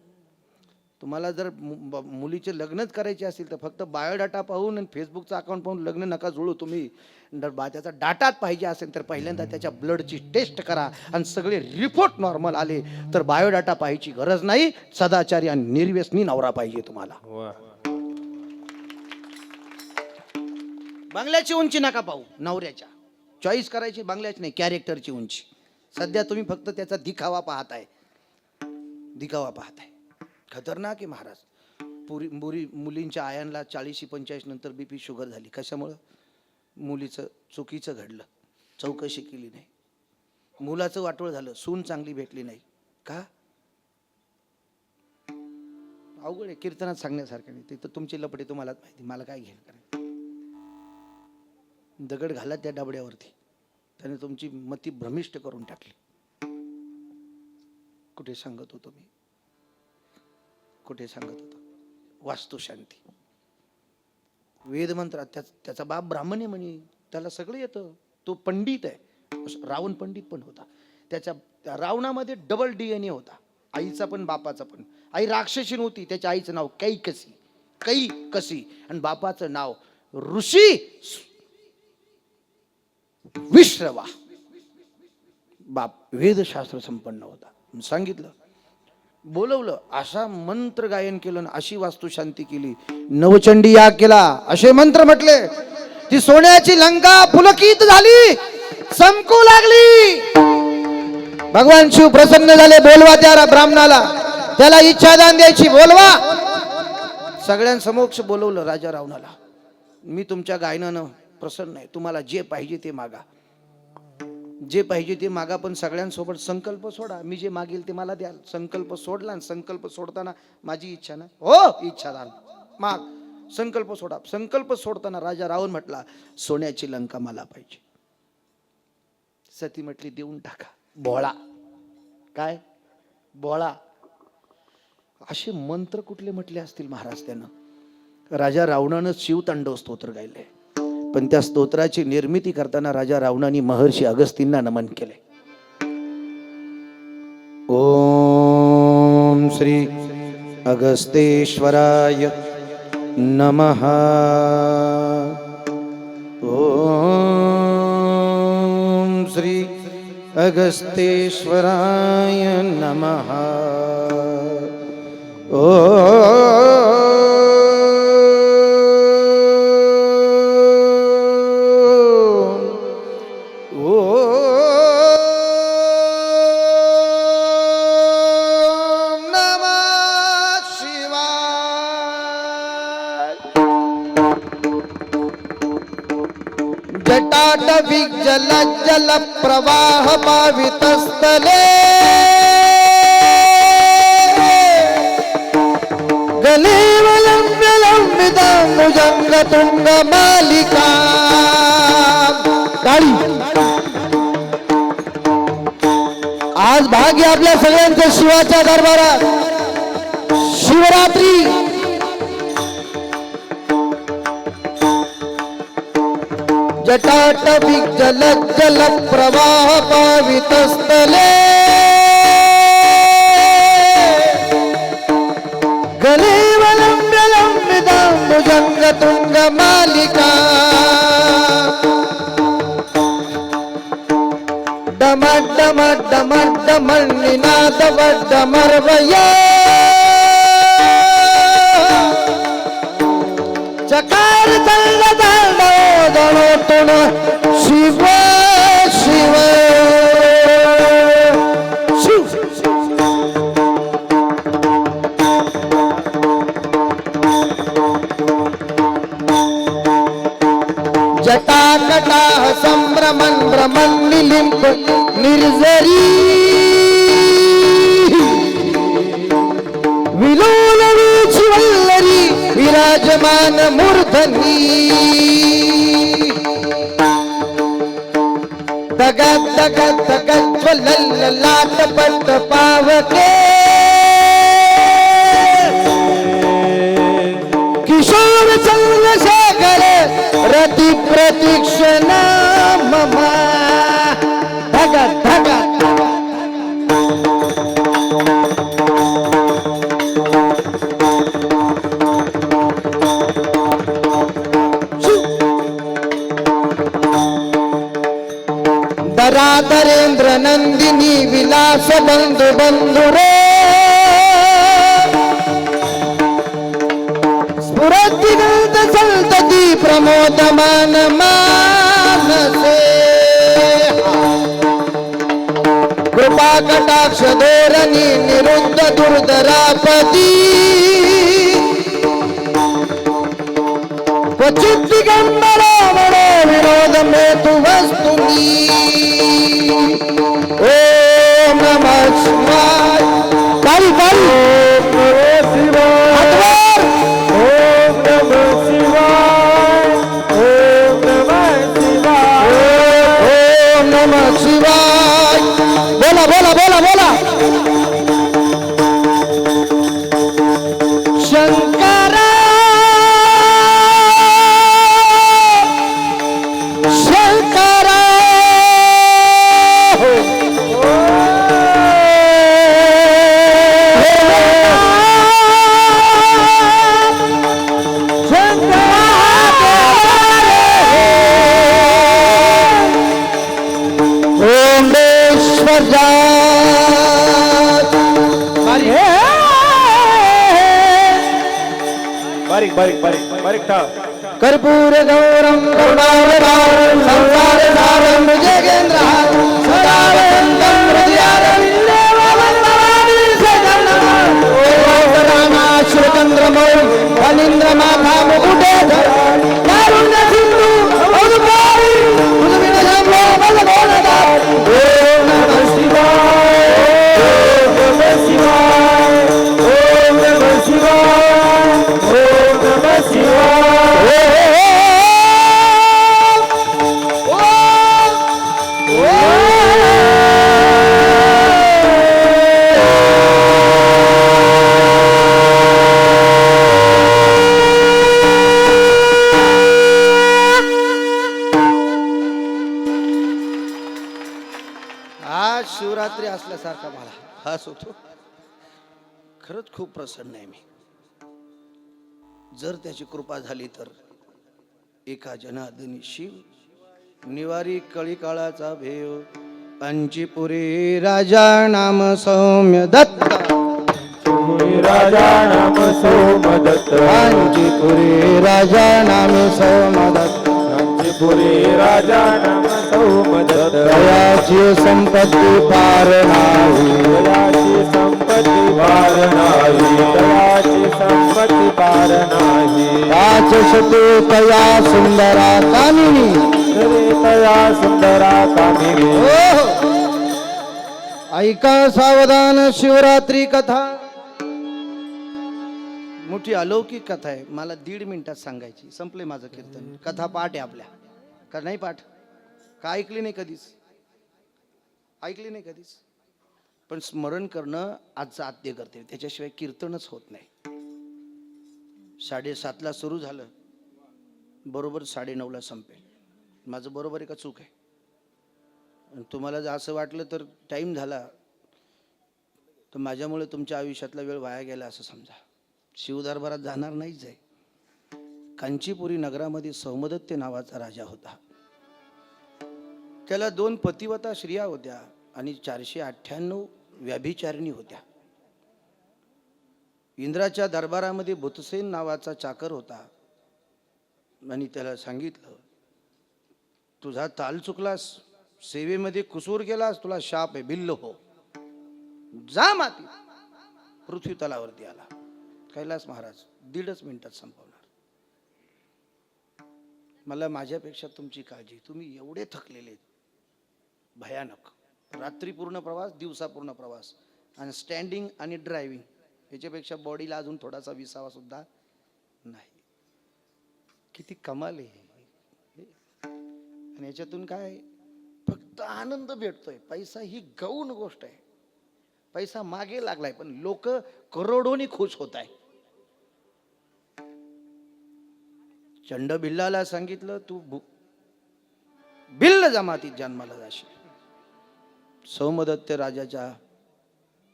तुम्हाला जर मुलीचे लग्नच करायचे असेल तर फक्त बायोडाटा पाहून आणि फेसबुकचा अकाउंट पाहून लग्न नका जुळू तुम्ही. त्याचा डाटात पाहिजे असेल तर पहिल्यांदा त्याच्या ब्लडची टेस्ट करा आणि सगळे रिपोर्ट नॉर्मल आले तर बायोडाटा पाहायची गरज नाही. सदाचारी आणि निर्व्यसनी नवरा पाहिजे तुम्हाला. बंगल्याची उंची नका पाहू, नवऱ्याच्या चॉईस करायची बंगल्याची नाही, कॅरेक्टरची उंची. सध्या तुम्ही फक्त त्याचा दिखावा पाहताय. खतरनाक आहे महाराज. मुलींच्या आयांना 40-45 नंतर बीपी शुगर झाली. कशामुळं? मुलीचं चुकीचं घडलं, चौकशी केली नाही. मुलाचं वाटोळ झालं, सून चांगली भेटली नाही. का? अवघड आहे. कीर्तनात सांगण्यासारखं नाही. ते तर तुमची लपडे तुम्हालाच माहिती, मला काय घेणं करायचं. दगड घाला त्या डबड्यावरती, त्याने तुमची मती भ्रमिष्ट करून टाकली. कुठे सांगत होतो मी? वास्तुशांती, वेदमंत्रात. त्याचा बाप ब्राह्मण आहे म्हणे, त्याला सगळं येतं. तो पंडित आहे. रावण पंडित पण होता. त्या रावणामध्ये डबल DNA होता, आईचा पण बापाचा पण. आई राक्षसी नव्हती, त्याच्या आईचं नाव कैकसी आणि बापाचं नाव ऋषी विश्रवा. बाप वेदशास्त्र संपन्न होता. सांगितलं, बोलवलं, असा मंत्र गायन केलं, अशी वास्तुशांती केली, नवचंडी याग केला, असे मंत्र म्हटले. ती सोन्याची लंका पुलकित झाली, चमकू लागली. भगवान शिव प्रसन्न झाले. बोलवा त्या ब्राह्मणाला, त्याला इच्छादान द्यायची, बोलवा. सगळ्यांसमोर बोलवलं राजा रावणाला. मी तुमच्या गायनानं प्रसन्न आहे, तुम्हाला जे पाहिजे ते मागा, पण सगळ्यांसोबत संकल्प सोडा. मी जे मागेल ते मला द्याल. संकल्प सोडला आणि संकल्प सोडताना माझी इच्छा ना, हो इच्छादान माग, संकल्प सोडा. संकल्प सोडताना राजा रावण म्हटला सोन्याची लंका मला पाहिजे. सती म्हटली देऊन टाका. बोळा, काय बोळा. असे मंत्र कुठले म्हटले असतील महाराज त्यानं? राजा रावणानं शिवतांडव स्तोत्र गायले. पण त्या स्तोत्राची निर्मिती करताना राजा रावणाने महर्षी अगस्तींना नमन केले. ओम श्री अगस्तेश्वराय नमः. ओम श्री अगस्तेश्वराय नमः. जटाटविज्जल जल प्रवाह पावितस्थले गलेवलंबितमुजंग तुंग मालिका. गाडी आज भाग्य आपल्या सगळ्यांच्या शिवाच्या दरबारात. शिवरात्री जटाटविज्जल जल प्रवाह पावितस्थले गलेवलंबितमुजंग तुंग मालिका. डम डम डम डम निनाद डमर्वया. चकार दंड दंड दणोतुण शिव शिव. विवाह संभ्रमण भ्रमण निलिंप निर्जरी विलोलवीची वल्लरी विराजमान मूर्धनी दगत दगत दगत ज्वलल लाट पट पावके किशोर चंद्रशेखर रती प्रतीक्षणा ममा धगत धगत दरादरेंद्र नंदिनी विलास बंधु बंधु रे स्फुरती गंध संतती प्रमोदमान मानसे कृपा कटाक्ष धोरणी निरुद्ध दुर्धरापती क्वचित दिगंबरा मनो विनोद मेतु वस्तुनी ओम नमः शिवाय बारी बारी ओम नमः शिवाय ओम नमः शिवाय ओम नमः शिवाय बोला बोला बोला बोला शंकरा शंकरा बारीक बारीक बारीक बारीक टाळ कर्पूर गौरम करुणावतारं संसार सारं भुजगेंद्रहारं सदा वसन्तं हृदयारविन्दे वन्दनामि सजनं ओम रामाश्रुचन्द्रमौळि फणीन्द्रमाथा मुकुटेधर कारुण्य सिन्धु मधुपारि मधुविनशम्भो मदगोणदार ओम नमः शिवाय ओम नमः शिवाय ओम नमः शिवाय ओम नमः शिवाय आज शिवरात्री असल्यासारखा मला हास होतो. खरंच खूप प्रसन्न आहे मी. जर त्याची कृपा झाली तर एका जनार्दनी शिव निवारी कळी काळाचा भेव अंचिपुरी राजा नाम सौम्य दत्त राजा नाम सोमदत्त अंचिपुरी राजा नाम सौम्य दत्त कांचीपुरी राजा नाम सोमदत्त दयाची संपत्ती पार नाही दयाची संपत्ती पार नाही दयाची संपत्ती पार नाही पाच शतू तया सुंदरा कामिनी तया सुंदरा कामिनी ऐका सावधान शिवरात्री कथा मोठी अलौकिक कथा आहे. मला 1.5 मिनिटात सांगायची. संपले माझं कीर्तन. कथा पाठ आहे आपल्या का नाही पाठ का ऐकली नाही कधीच ऐकली नाही कधीच. पण स्मरण करणं आजचं आद्य करते. त्याच्याशिवाय कीर्तनच होत नाही. 7:30ला सुरू झालं बरोबर 9:30ला संपेल. माझं बरोबर आहे का चूक आहे? आणि तुम्हाला जर असं वाटलं तर टाईम झाला तर माझ्यामुळे तुमच्या आयुष्यातला वेळ वाया गेला असं समजा. शिवदरबारात जाणार नाहीच आहे. कांचीपुरी नगरामध्ये सौमदत्त नावाचा राजा होता. त्याला 2 पतिव्रता स्त्रिया होत्या आणि 498 व्याभिचारिणी होत्या. इंद्राच्या दरबारामध्ये बुतसेन नावाचा चाकर होता आणि त्याला सांगितलं तुझा ताल चुकलास, सेवेमध्ये कुसूर केलास, तुला शाप आहे, भिल्ल हो, जा माती. पृथ्वी तलावरती आला कैलास महाराज. 1.5 मिनिटात संपवणार. मला माझ्यापेक्षा तुमची काळजी. तुम्ही एवढे थकलेले आहेत, भयानक. रात्री पूर्ण प्रवास, दिवसा पूर्ण प्रवास, आणि स्टँडिंग आणि ड्रायव्हिंग, याच्यापेक्षा बॉडीला अजून थोडासा विसावा सुद्धा नाही. किती कमाल आहे. आणि याच्यातून काय, फक्त आनंद भेटतोय. पैसा ही गौण गोष्ट आहे. पैसा मागे लागलाय, पण लोक करोडोनी खुश होत आहे. चंड भिल्लाला सांगितलं, तू भिल्ल जमातीत जन्माला जाशील. सोमदत्त राजाच्या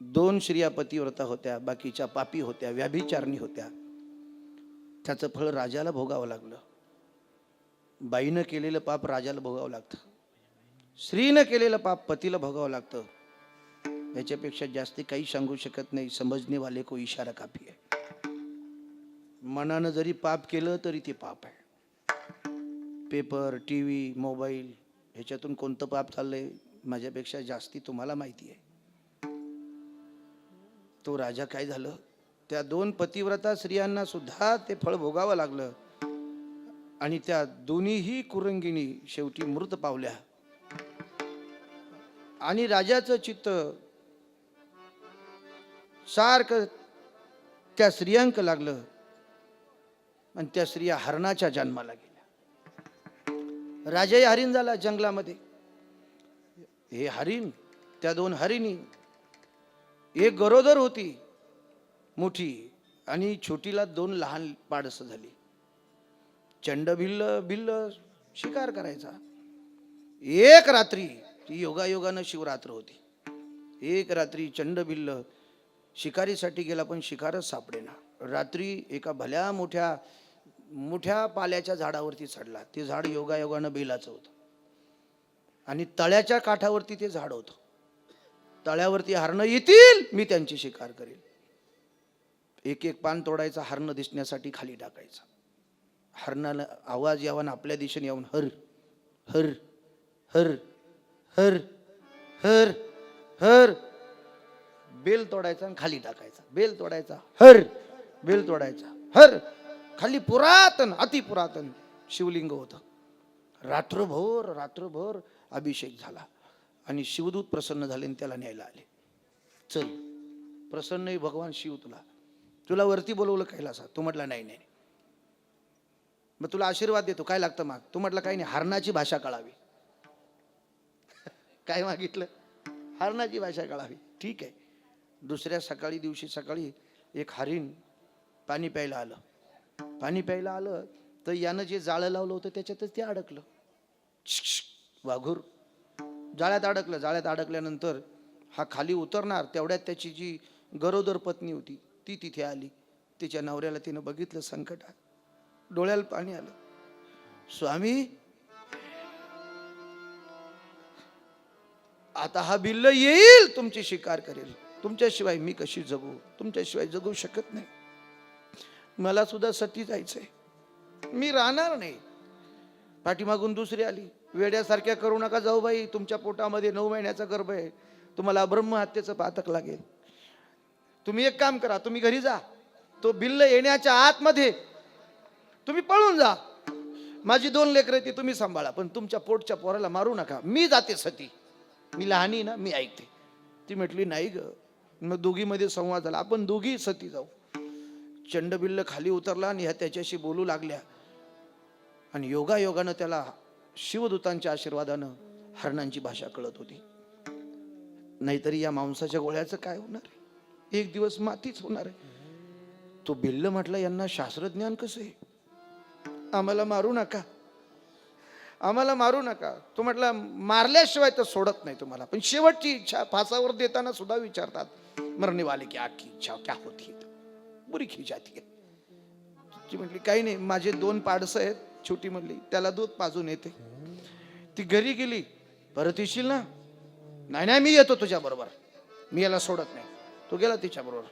2 स्त्रिया पतिव्रता होत्या, बाकीच्या पापी होत्या, व्याभिचारणी होत्या. त्याचं फळ राजाला भोगावं लागलं. बाईनं केलेलं पाप राजाला भोगावं लागतं, स्त्रीनं केलेलं पाप पतीला भोगावं लागतं. याच्यापेक्षा जास्ती काही सांगू शकत नाही. समजणे वाले को इशारा काफी आहे. मनानं जरी पाप केलं तरी ते पाप आहे. पेपर, TV, मोबाईल, ह्याच्यातून कोणतं पाप चाललंय माझ्यापेक्षा जास्ती तुम्हाला माहिती आहे. तो राजा काय झालं, त्या 2 पतिव्रता स्त्रियांना सुद्धा ते फळ भोगावं लागलं. आणि त्या दोन्हीही कुरंगिणी शेवटी मृत पावल्या. आणि राजाचं चित्त सारखं त्या स्त्रियांक लागलं, आणि त्या स्त्रिया हरणाच्या जन्माला गेल्या. राजाही हरिण झाला जंगलामध्ये. हे हरिण, त्या 2 हरिणी, एक गरोदर होती मोठी, आणि छोटीला 2 लहान पाडस झाली. चंड भिल्ल शिकार करायचा. एक रात्री, ती योगायोगानं शिवरात्र होती, एक रात्री चंड भिल्ल शिकारीसाठी गेला, पण शिकारच सापडेना. रात्री एका भल्या मोठ्या पाल्याच्या झाडावरती चढला. ते झाड योगायोगानं बेलाचं होतं, आणि तळ्याच्या काठावरती ते झाड होतं. तळ्यावरती हरणं येतील, मी त्यांची शिकार करेल. एक एक पान तोडायचा, हरणं दिसण्यासाठी खाली टाकायचं. हरणाला आवाज यावा, आपल्या दिशेने येऊन हर हर हर हर हर हर, बेल तोडायचा आणि खाली टाकायचा. बेल तोडायचा, हर, बेल तोडायचा, हर. खाली पुरातन, अतिपुरातन शिवलिंग होतं. रात्रभर अभिषेक झाला, आणि शिवदूत प्रसन्न झाले आणि त्याला न्यायला आले. चल, प्रसन्न आहे भगवान शिव, तुला वरती बोलवलं कैलासात. तू म्हटला नाही. मग तुला आशीर्वाद देतो, काय लागतं माग. तू म्हटलं काही नाही, हरणाची भाषा कळावी. काय मागितलं, हरणाची भाषा कळावी. ठीक आहे. दुसऱ्या दिवशी सकाळी एक हरिण पाणी प्यायला आलं. तर यानं जे जाळं लावलं होतं त्याच्यातच ते अडकलं. वाघूर जाळ्यात अडकल्यानंतर हा खाली उतरणार, तेवढ्यात त्याची जी गरोदर पत्नी होती ती तिथे आली. तिच्या नवऱ्याला तिनं बघितलं संकटात, डोळ्याला पाणी आलं. स्वामी, आता हा भिल्ल येईल, तुमची शिकार करेल. तुमच्याशिवाय मी कशी जगू, तुमच्याशिवाय जगू शकत नाही. मला सुद्धा सती जायचंय, मी राहणार नाही. पाठीमागून दुसरी आली, वेड्यासारख्या करू नका जाऊ बाई, तुमच्या पोटामध्ये 9 महिन्याचा गर्भ आहे, तुम्हाला ब्रह्महत्येचं पातक लागेल. तुम्ही एक काम करा, तुम्ही घरी जा, तो भिल्ल येण्याच्या आतमध्ये तुम्ही पळून जा. माझी 2 लेकरं ती तुम्ही सांभाळा, पण तुमच्या पोटच्या पोराला मारू नका. मी जाते सती, मी लहानी ना, मी ऐकते. ती म्हटली नाही ग. मग दोघीमध्ये संवाद झाला, आपण दोघी सती जाऊ. चंडबिल्ल खाली उतरला आणि ह्या त्याच्याशी बोलू लागल्या, आणि योगायोगानं त्याला शिवदूतांच्या आशीर्वादानं हरणांची भाषा कळत होती. नाहीतरी या मांसाच्या गोळ्याचं काय होणार, एक दिवस मातीच होणार आहे. तो भिल्ल म्हटला, यांना शास्त्रज्ञान कसं आहे, आम्हाला मारू नका, आम्हाला मारू नका. तो म्हटला, मारल्याशिवाय तर सोडत नाही तुम्हाला, पण शेवटची इच्छा फासावर देताना सुद्धा विचारतात, मरने वाले की आखी इच्छा क्या होती है, बुरी की जाती है. ती म्हटली काही नाही, माझे 2 पाडसं आहेत. छोटी म्हणली, त्याला दूध पाजून येते. ती घरी गेली, परत येशील ना. नाही, मी येतो तुझ्या बरोबर, मी याला सोडत नाही. तो गेला तिच्या बरोबर,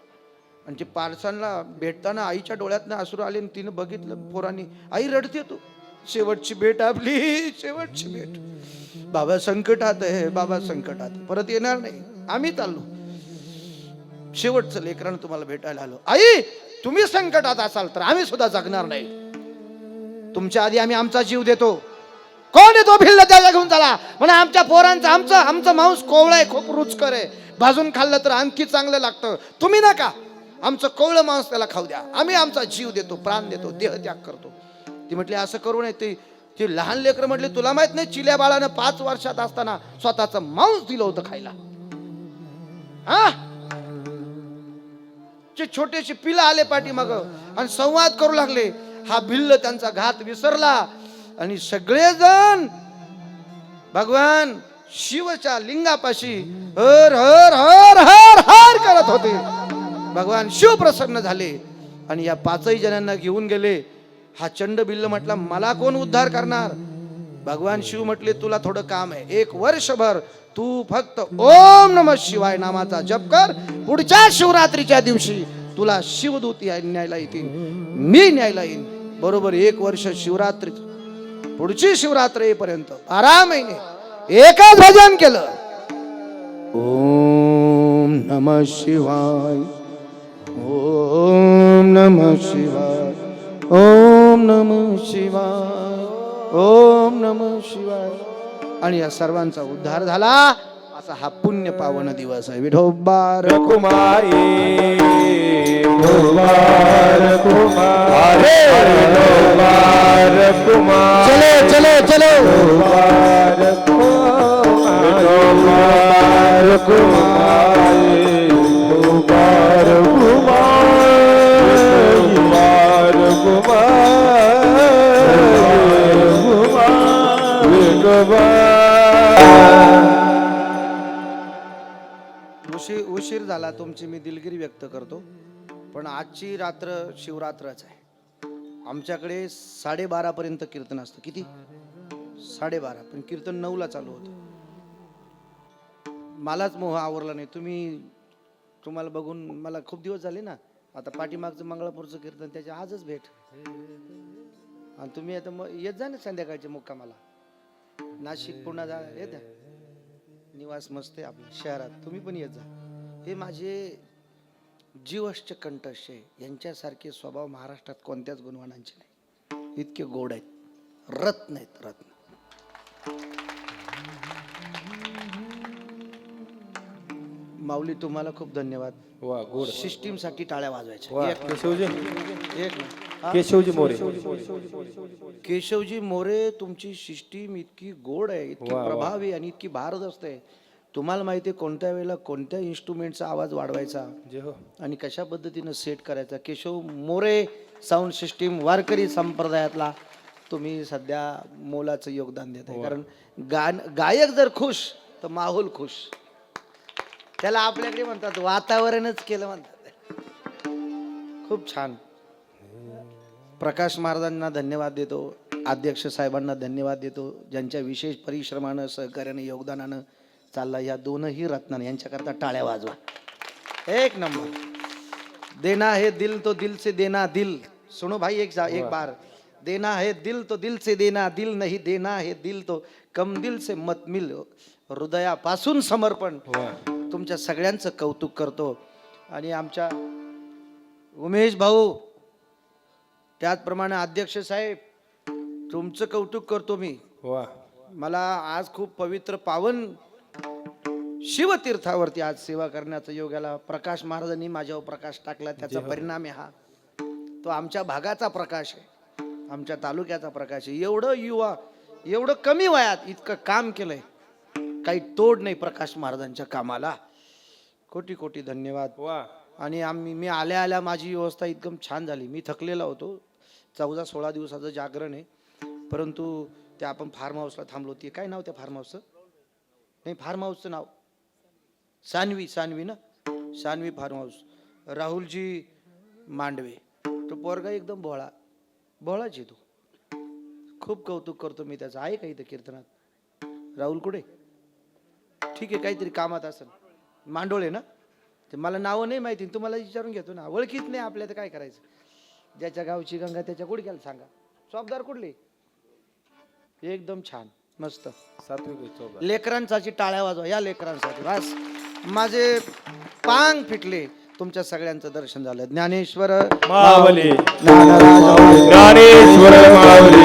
आणि ते पारसांना भेटताना आईच्या डोळ्यातनं अश्रू आले. तिनं बघितलं, पोरांनी, आई रडते तू, शेवटची भेट आपली, शेवटची भेट. बाबा संकटात आहे, बाबा संकटात, परत येणार नाही, आम्ही चाललो. शेवटचं लेकरानं तुम्हाला भेटायला आलो. आई, तुम्ही संकटात असाल तर आम्ही सुद्धा जगणार नाही. तुमच्या आधी आम्ही आमचा जीव देतो. कोण आहे तो भिल्ल त्याला घेऊन चला म्हणा. आमच्या पोरांचं आमचं मांस कोवळं आहे, खूप रुचकर आहे, भाजून खाल्लं तर आणखी चांगलं लागतं. तुम्ही नका, आमचं कोवळं मांस त्याला खाऊ द्या. आम्ही आमचा जीव देतो, प्राण देतो, देहत्याग करतो. ती म्हटली असं करू नये. ती लहान लेकर म्हटली तुला माहित नाही चिल्या बाळानं 5 वर्षात असताना स्वतःचं मांस दिलं होतं खायला. हा छोटेसे पिलं आले पाठीमाग आणि संवाद करू लागले. हा भिल्ल त्यांचा घात विसरला आणि सगळेजण भगवान शिवच्या लिंगापाशी हर हर हर हर हर करत होते. भगवान शिव प्रसन्न झाले आणि या 5 जणांना घेऊन गेले. हा चंड भिल्ल म्हटला मला कोण उद्धार करणार. भगवान शिव म्हटले तुला थोडं काम आहे. 1 वर्षभर तू फक्त ओम नमः शिवाय नामाचा जप कर. पुढच्या शिवरात्रीच्या दिवशी तुला शिवदूत न्यायला येतील, मी न्यायला येईन. बरोबर 1 वर्ष शिवरात्री, पुढची शिवरात्र येईपर्यंत 12 महिने एकच भजन केलं. ओम नमः शिवाय, ओम नमः शिवाय, ओम नमः शिवाय, ओम नमः शिवाय. आणि या सर्वांचा उद्धार झाला. असा हा पुण्य पावन दिवस आहे. विठोबार कुमारी कुमार कुमार कुमार कुमार चलो चलो चलो कुमार कुमार कुमार कुमार कुमार उशीर झाला तुमची मी दिलगिरी व्यक्त करतो. पण आजची रात्र शिवरात्रच आहे. आमच्याकडे 12:30 पर्यंत कीर्तन असतं. किती? 12:30. पण कीर्तन 9ला चालू होतं. मलाच मोह आवरला नाही. तुम्हाला बघून मला खूप दिवस झाले ना. आता पाठीमागचं मंगळापूरचं कीर्तन त्याच्या आजच भेट. आणि तुम्ही आता मग येत जा ना संध्याकाळच्या मुक्कामाला. नाशिक पुन्हा जा येत निवास मस्त आहे आपल्या शहरात. तुम्ही पण येत जा. हे माझे जीवश्च कंठश्च यांच्यासारखे स्वभाव महाराष्ट्रात कोणत्याच गुणवानांचे नाही. इतके गोड आहेत, रत्न आहेत, रत्न. माऊली तुम्हाला खूप धन्यवाद. वा गोड सिस्टीम साठी टाळ्या वाजवायच्या. वा केशवजी एक केशवजी मोरे केशवजी मोरे तुमची सिस्टीम इतकी गोड आहे, इतकी वा, वा. प्रभावी आणि इतकी भारदस्त आहे. तुम्हाला माहिती आहे कोणत्या वेळेला कोणत्या इन्स्ट्रुमेंटचा आवाज वाढवायचा जे हो आणि कशा पद्धतीनं सेट करायचा. केशव मोरे साऊंड सिस्टीम वारकरी संप्रदायातला तुम्ही सध्या मोलाचं योगदान देत आहे. कारण गायक जर खुश तर माहोल खुश. त्याला आपल्याकडे म्हणतात वातावरणच केलं म्हणतात. खूप छान. प्रकाश महाराजांना धन्यवाद देतो, अध्यक्ष साहेबांना धन्यवाद देतो, ज्यांच्या विशेष परिश्रमानं सहकार्याने योगदानानं चालला या दोनही रत्नाने. यांच्याकरता टाळ्या वाजवा. एक नंबर. देना है दिल तो दिल से देना. दिल सुनो भाई एक बार. देना है दिल तो दिल से देना. दिल नहीं देना है दिल तो कम दिल से मत मिल. हृदयापासून समर्पण. तुमच्या सगळ्यांचं कौतुक करतो. आणि आमच्या उमेश भाऊ, त्याचप्रमाणे अध्यक्ष साहेब, तुमचं कौतुक करतो मी. वा मला आज खूप पवित्र पावन शिवतीर्थावरती आज सेवा करण्याचा योग आला. प्रकाश महाराजांनी माझ्यावर प्रकाश टाकला, त्याचा परिणाम आहे हा. तो आमच्या भागाचा प्रकाश आहे, आमच्या तालुक्याचा प्रकाश आहे. एवढं युवा, एवढं कमी वयात इतकं काम केलंय, काही तोड नाही प्रकाश महाराजांच्या कामाला. कोटी कोटी धन्यवाद. वा आणि मी आल्या माझी व्यवस्था एकदम छान झाली. मी थकलेला होतो. 14-16 दिवसाचं जागरण आहे. परंतु ते आपण फार्म हाऊसला थांबलो. ते काय नाव त्या फार्म हाऊसचं? नाही, फार्म हाऊसचं नाव सानवी ना, सानवी फार्म हाऊस. राहुलजी मांडवे, तो पोरगा एकदम भोळाच आहे तो. खूप कौतुक करतो मी त्याचं. आहे का इथं कीर्तनात? राहुल कुठे? ठीक आहे, काहीतरी कामात असेल. मांडोळे ना ते. मला नावं नाही माहिती, तुम्हाला विचारून घेतो ना. ओळखीत नाही आपल्या, तर काय करायचं. ज्याच्या गावची गंगा त्याच्या गुडघ्याला सांगा. चौकदार कुठले? एकदम छान, मस्त. लेकरांसाठी टाळ्या वाजवा. या लेकरांसाठी बस. माझे पांग फिटले. तुमच्या सगळ्यांचं दर्शन झालं. ज्ञानेश्वर माऊली ज्ञानराज ज्ञानेश्वर माऊली